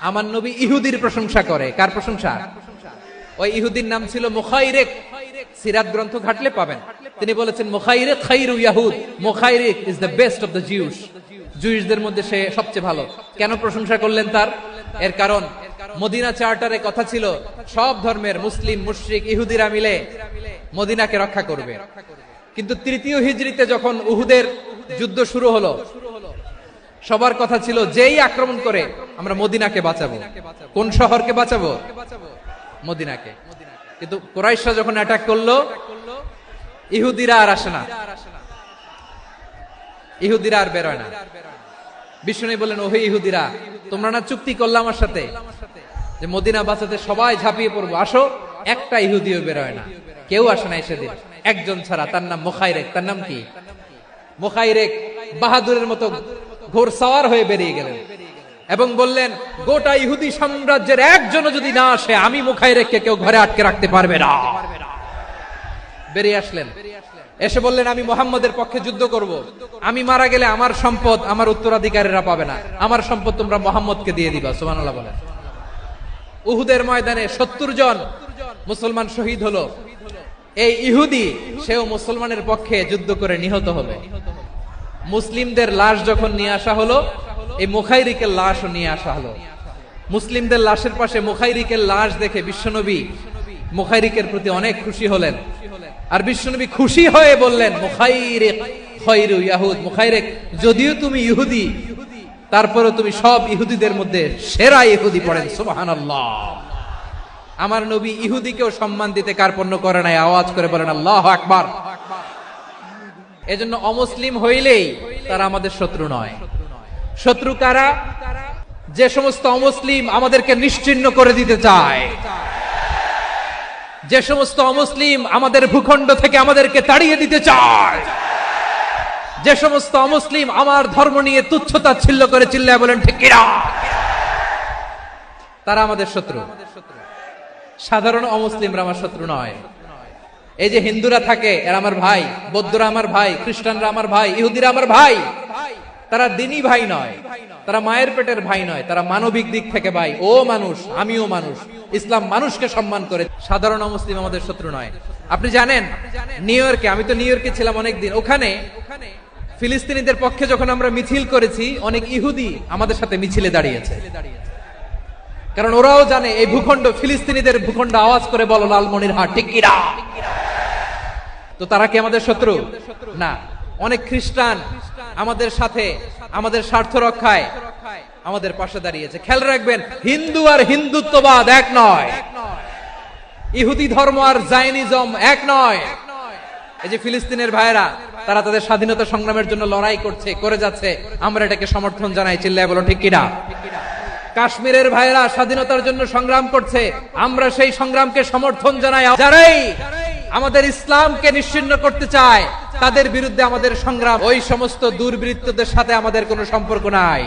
আমার নবী ইহুদির প্রশংসা করে। কার প্রশংসা? ওই ইহুদির নাম ছিল মুখাইরিক। সিরাত গ্রন্থ ঘাটলে পাবেন। তিনি বলেছেন মুখাইরিক খাইরু ইয়াহুদ, Mukhayriq is the best of the Jews. জুইসদের মধ্যে সে সবচেয়ে ভালো। কেন প্রশংসা করলেন তার? এর কারণ মদিনা চার্টারে কথা ছিল সব ধর্মের মুসলিম, মুশরিক, ইহুদিরা মিলে মদিনাকে রক্ষা করবে। কিন্তু তৃতীয় হিজরিতে যখন উহুদের যুদ্ধ শুরু হলো, সবার কথা ছিল যেই আক্রমণ করে আমরা মদিনাকে বাঁচাবো। কোন শহরকে বাঁচাবো? মদিনাকে। কিন্তু কুরাইশরা যখন অ্যাটাক করলো, ইহুদিরা আর আসে না, ইহুদিরা আর বেরোয় না। বিষ্ণু বললেন, ওহে ইহুদিরা, তোমরা না চুক্তি করলে আমার সাথে যে মদিনা বাঁচাতে সবাই ঝাঁপিয়ে পড়বো, আসো। একটা ইহুদিও বেরোয় না, কেউ আসে না সেদিন, একজন ছাড়া। তার নাম মুখাইরেক। তার নাম কি? মুখাইরেক বাহাদুরের মতো ঘোড়সাওয়ার হয়ে বেরিয়ে গেলেন এবং বললেন, গোটা ইহুদি সাম্রাজ্যের একজনও যদি না আসে, আমি মুখাইরেককে কেউ ঘরে আটকে রাখতে পারবে না। বেরিয়ে আসলেন, এসে বললেন, আমি মুহাম্মদের পক্ষে যুদ্ধ করব। আমি মারা গেলে আমার সম্পদ আমার উত্তরাধিকারীরা পাবে না, আমার সম্পদ তোমরা মুহাম্মদকে দিয়ে দিবা। সুবহানাল্লাহ বলেন। উহুদের ময়দানে 70 জন মুসলমান শহীদ হলো। এই ইহুদি, সেও মুসলমানের পক্ষে যুদ্ধ করে নিহত হলো। মুসলিমদের লাশ যখন নিয়ে আসা হলো, এই মুখাইরিকের লাশও নিয়ে আসা হলো। মুসলিমদের লাশের পাশে মুখাইরিকের লাশ দেখে বিশ্বনবী মুখাইরিকের প্রতি অনেক খুশি হলেন। আর বিশ্বনবী খুশি হয়ে বললেন, মুখাইরিক খায়রু ইয়াহুদ, মুখাইরিক যদিও তুমি ইহুদি, তারপরে তুমি সব ইহুদিদের মধ্যে সেরা ইহুদি। পড়েন সুবহানাল্লাহ। আমার নবী ইহুদিকেও সম্মান দিতে কার্পণ্য করে নাই। আওয়াজ করে বলেন আল্লাহু আকবার। এজন্য অমুসলিম হইলেই তারা আমাদের শত্রু নয়। শত্রু কারা? যে সমস্ত অমুসলিম আমাদেরকে নিশ্চিহ্ন করে দিতে চায়, যে সমস্ত অমুসলিম আমাদের ভূখণ্ড থেকে আমাদেরকে তাড়িয়ে দিতে চায়, যে সমস্ত অমুসলিম আমার ধর্ম নিয়ে তুচ্ছতাচ্ছিল্য করে চিল্লায় বলেন ঠিক কিনা, তারা আমাদের শত্রু। সাধারণ অমুসলিমরা আমার শত্রু নয়। এই যে হিন্দুরা থাকে, এরা আমার ভাই, বৌদ্ধরা আমার ভাই, খ্রিস্টানরা আমার ভাই, ইহুদিরা আমার ভাই। তারা দিনই ভাই নয়, তারা মায়ের পেটের ভাই নয়, তারা মানবিক দিক থেকে ভাই। ও মানুষ, আমিও মানুষ। ইসলাম মানুষকে সম্মান করে। সাধারণ অমুসলিম আমাদের শত্রু নয়। আপনি জানেন নিউ ইয়র্কে, আমি তো নিউ ইয়র্কে ছিলাম অনেকদিন, ওখানে ফিলিস্তিনিদের পক্ষে যখন আমরা মিছিল করেছি, অনেক ইহুদি আমাদের সাথে মিছিলে দাঁড়িয়েছে। কারণ ওরাও জানে এই ভূখণ্ড ফিলিস্তিনিদের ভূখণ্ড। আওয়াজ করে বলো লালমনিরহাট ঠিক কিনা। তো তারা কি আমাদের শত্রু? না। অনেক খ্রিস্টান আমাদের সাথে আমাদের স্বার্থ রক্ষায় আমাদের পাশে দাঁড়িয়েছে। খেয়াল রাখবেন, হিন্দু আর হিন্দুত্ববাদ এক নয়, ইহুদি ধর্ম আর জায়নিজম এক নয়। এই যে ফিলিস্তিনের ভাইয়েরা, তারা তাদের স্বাধীনতা সংগ্রামের জন্য লড়াই করছে, করে যাচ্ছে, আমরা এটাকে সমর্থন জানাই। চিল্লায় বলো ঠিক কিনা। কাশ্মীরের ভাইয়েরা স্বাধীনতার জন্য সংগ্রাম করছে, আমরা সেই সংগ্রামকে সমর্থন জানাই। যারাই আমাদের ইসলামকে নিশ্চিহ্ন করতে চায়, তাদের বিরুদ্ধে আমাদের সংগ্রাম। ওই সমস্ত দুর্বৃত্তদের সাথে আমাদের কোনো সম্পর্ক নাই।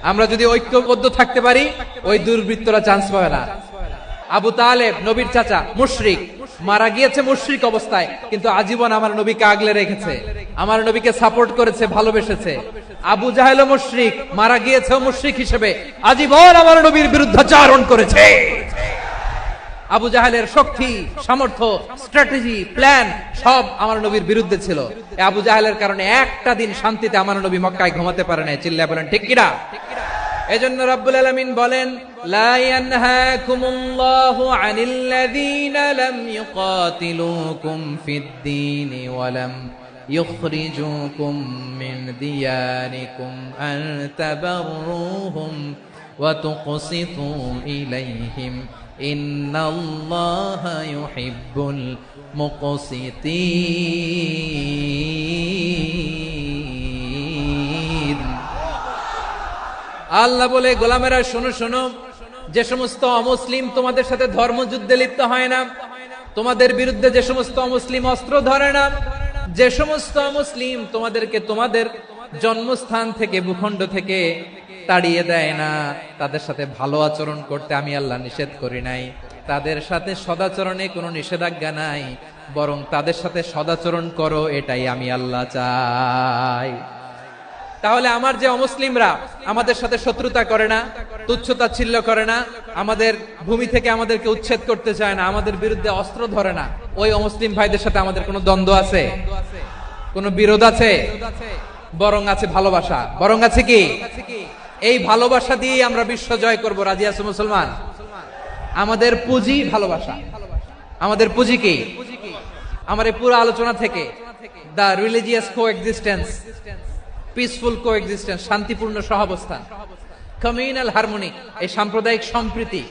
আমরা যদি ঐক্যবদ্ধ থাকতে পারি, ওই দুর্বৃত্তরা চান্স পাবে না। আবু তালেব নবীর চাচা, মুশরিক, মারা গিয়েছে মুশরিক অবস্থায়, কিন্তু আজীবন আমার নবীকে আগলে রেখেছে। আমার নবীকে সাপোর্ট করেছে, ভালোবেসেছে। আবু জাহেলও মুশরিক, মারা গিয়েছেও মুশরিক হিসেবে, আজীবন আমার নবীর বিরুদ্ধাচারণ করেছে। আবু জাহেলের শক্তি, সামর্থ্য, স্ট্র্যাটেজি, প্ল্যান সব আমার নবীর বিরুদ্ধে ছিল। এই আবু জাহেলের কারণে একটা দিন শান্তিতে আমার নবী মক্কায় ঘুমাতে পারে নাই। চিল্লায় বলেন ঠিক কিনা? এজন্য রব্বুল আলামিন বলেন, লা ইয়ানহাকুমুল্লাহু আনিল্লাযীনা লাম ইউকাতিলুকুম ফিদ-দীনি ওয়া লাম ইখরিজুকুম মিন দিয়ারিকুম আন তাবাররুহুম ওয়া তুকসিতু ইলাইহিম ইন্নাল্লাহা ইউহিব্বুল মুকসিতিন। আল্লাহ বলে, গোলামেরা শোনো শোনো, যে সমস্ত অমুসলিম তোমাদের সাথে ধর্মযুদ্ধে লিপ্ত হয় না, তোমাদের বিরুদ্ধে যে সমস্ত অমুসলিম অস্ত্র ধরে না, যে সমস্ত মুসলিম তোমাদেরকে তোমাদের জন্মস্থান থেকে, ভূখণ্ড থেকে তাড়িয়ে দেয় না, তাদের সাথে ভালো আচরণ করতে আমি আল্লাহ নিষেধ করি নাই। তাদের সাথে সদাচরণে কোনো নিষেধাজ্ঞা নাই, বরং তাদের সাথে সদাচরণ করো, এটাই আমি আল্লাহ চাই। তাহলে আমার যে অমুসলিমরা আমাদের সাথে শত্রুতা করে না, তুচ্ছতাচ্ছিল্য করে না, আমাদের ভূমি থেকে আমাদেরকে উচ্ছেদ করতে চায় না, আমাদের বিরুদ্ধে অস্ত্র ধরে না, ওই অমুসলিম ভাইদের সাথে আমাদের কোনো দ্বন্দ্ব আছে? কোনো বিরোধ আছে? বরং আছে ভালোবাসা। বরং আছে কি? এই ভালোবাসা দিয়ে আমরা বিশ্ব জয় করব। রাজি আছো মুসলমান? আমাদের পুঁজি ভালোবাসা। আমাদের পুঁজি কি? আমার এই পুরো আলোচনা থেকে দা রিলিজিয়াস কোএক্সিস্টেন্স, পিসফুল কোএক্সিস্টেন্স, শান্তিপূর্ণ সহাবস্থান, কমিউনাল হারমোনি, এই সাম্প্রদায়িক সম্প্রীতি,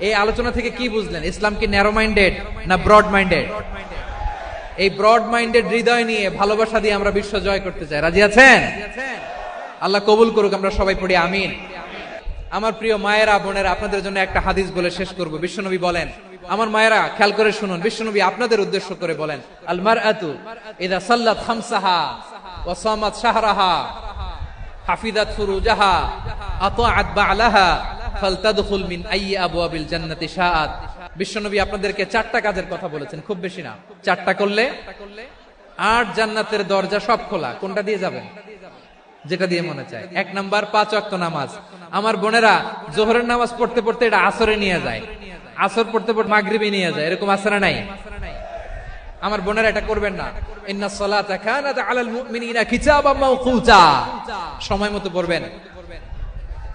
এই আলোচনা থেকে কি বুঝলেন? ইসলাম কি ন্যারো মাইন্ডেড না ব্রড মাইন্ডেড? এই ব্রড মাইন্ডেড হৃদয় নিয়ে, ভালোবাসা দিয়ে আমরা বিশ্ব জয় করতে চাই। রাজি আছেন? আল্লাহ কবুল করুক। আমরা সবাই পড়ি আমিন। আমার প্রিয় মায়েরা, বোনেরা, আপনাদের জন্য একটা হাদিস বলে শেষ করব। বিশ্বনবী বলেন, আমার মায়েরা খেয়াল করে শুনুন, বিশ্বনবী আপনাদের উদ্দেশ্য করে বলেন, আল মারআতু ইযা সাল্লাত খামসাহা ওয়া সামাত শাহরাহা হাফিজাত ফুরুজাহা আতাআত বা'লাহা ফালতাদখুল মিন আইয়ি আবওয়াবিল জান্নাতি শাআত। বিশ্বনবী আপনাদেরকে 4টা কাজের কথা বলেছেন, খুব বেশি না। 4টা করলে 8 জান্নাতের দরজা সব খোলা। কোনটা দিয়ে যাবেন? যেটা দিয়ে মনে চায়। 1 নাম্বার 5 ওয়াক্ত নামাজ। আমার বোনেরা জোহরের নামাজ পড়তে পড়তে এটা আসরে নিয়ে যায়, আসর পড়তে পড়তে মাগরিবে নিয়ে যায়, এরকম আছে না নাই? আমার বোনেরা এটা করবেন না। ইন্নাস সালাতা কানাত আলাল মুমিনিনা কিতাবাম মাওকুতা, সময় মতো পড়বেন।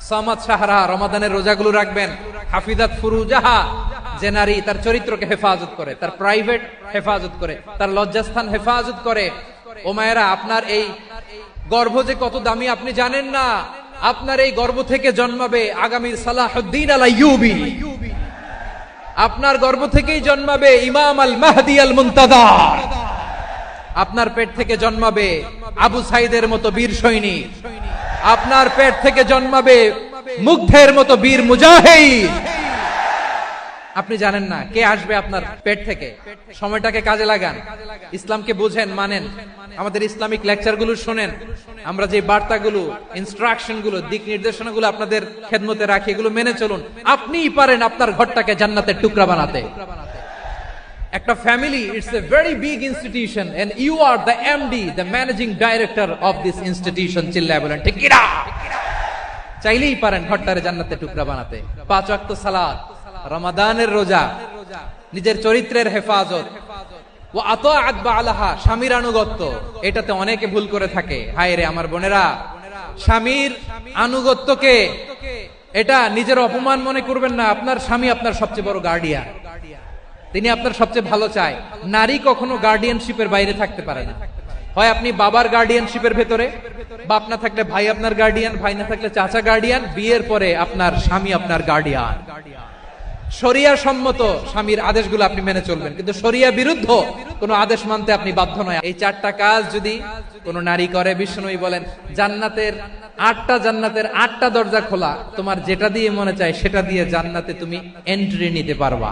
সামাত শাহরা, রমাদানের রোজাগুলো রাখবেন। হাফিজাত ফুরুজাহা, যে নারী তার চরিত্রকে হেফাজত করে, তার প্রাইভেট হেফাজত করে, তার লজ্জাস্থান হেফাজত করে। ও মায়েরা, আপনার এই গর্ভ যে কত দামি আপনি জানেন না। আপনার এই গর্ভ থেকে জন্মাবে আগামীর সালাহুদ্দিন আল আইয়ুবী। আপনার গর্ভ থেকেই জন্মাবে ইমাম আল মাহদি আল মুনতাজার। আপনার পেট থেকে জন্মাবে আবু সাইদের মতো বীর সৈনিক। আপনার পেট থেকে জন্মাবে মুগ্ধের মতো বীর মুজাহিদ। আপনি জানেন না কে আসবে আপনার পেট থেকে। সময়টাকে কাজে লাগান, ইসলামকে বুঝেন, মানেন, আমাদের ইসলামিক লেকচারগুলো শোনেন। আমরা যে বার্তাগুলো, ইনস্ট্রাকশনগুলো, দিক নির্দেশনাগুলো আপনাদের খেদমতে রাখি, এগুলো মেনে চলুন। আপনিই পারেন আপনার ঘরটাকে জান্নাতের টুকরা বানাতে। একটা family, it's a very big institution and you are the MD, the managing director of this institution. চিল্লায় বলেন ঠিক কিনা? চাইলেই পারেন ঘরটারে জান্নাতের টুকরা বানাতে। 5 ওয়াক্ত সালাত, রমাদানের রোজা, নিজের চরিত্রের হেফাজত, ও আতাআত বা'লাহা, স্বামীর আনুগত্য। এটাতে অনেকে ভুল করে থাকে। হায় রে আমার বোনেরা, স্বামীর আনুগত্যকে এটা নিজের অপমান মনে করবেন না। আপনার স্বামী আপনার সবচেয়ে বড় গার্ডিয়ান, তিনি আপনার সবচেয়ে ভালো চায়। নারী কখনো গার্ডিয়ানশিপের বাইরে থাকতে পারে না। হয় আপনি বাবার গার্ডিয়ানশিপের ভেতরে, বাপ না থাকলে ভাই আপনার গার্ডিয়ান, ভাই না থাকলে চাচা গার্ডিয়ান, বিয়ের পরে আপনার স্বামী আপনার গার্ডিয়ান। শরিয়া সম্মত স্বামীর আদেশগুলো আপনি মেনে চলবেন, কিন্তু শরিয়া বিরুদ্ধ কোনো আদেশ মানতে আপনি বাধ্য নয়। এই 4টা কাজ যদি কোন নারী করে, বিশ্বনবী বলেন জান্নাতের 8টা দরজা খোলা। তোমার যেটা দিয়ে মনে চায় সেটা দিয়ে জান্নাতে তুমি এন্ট্রি নিতে পারবা।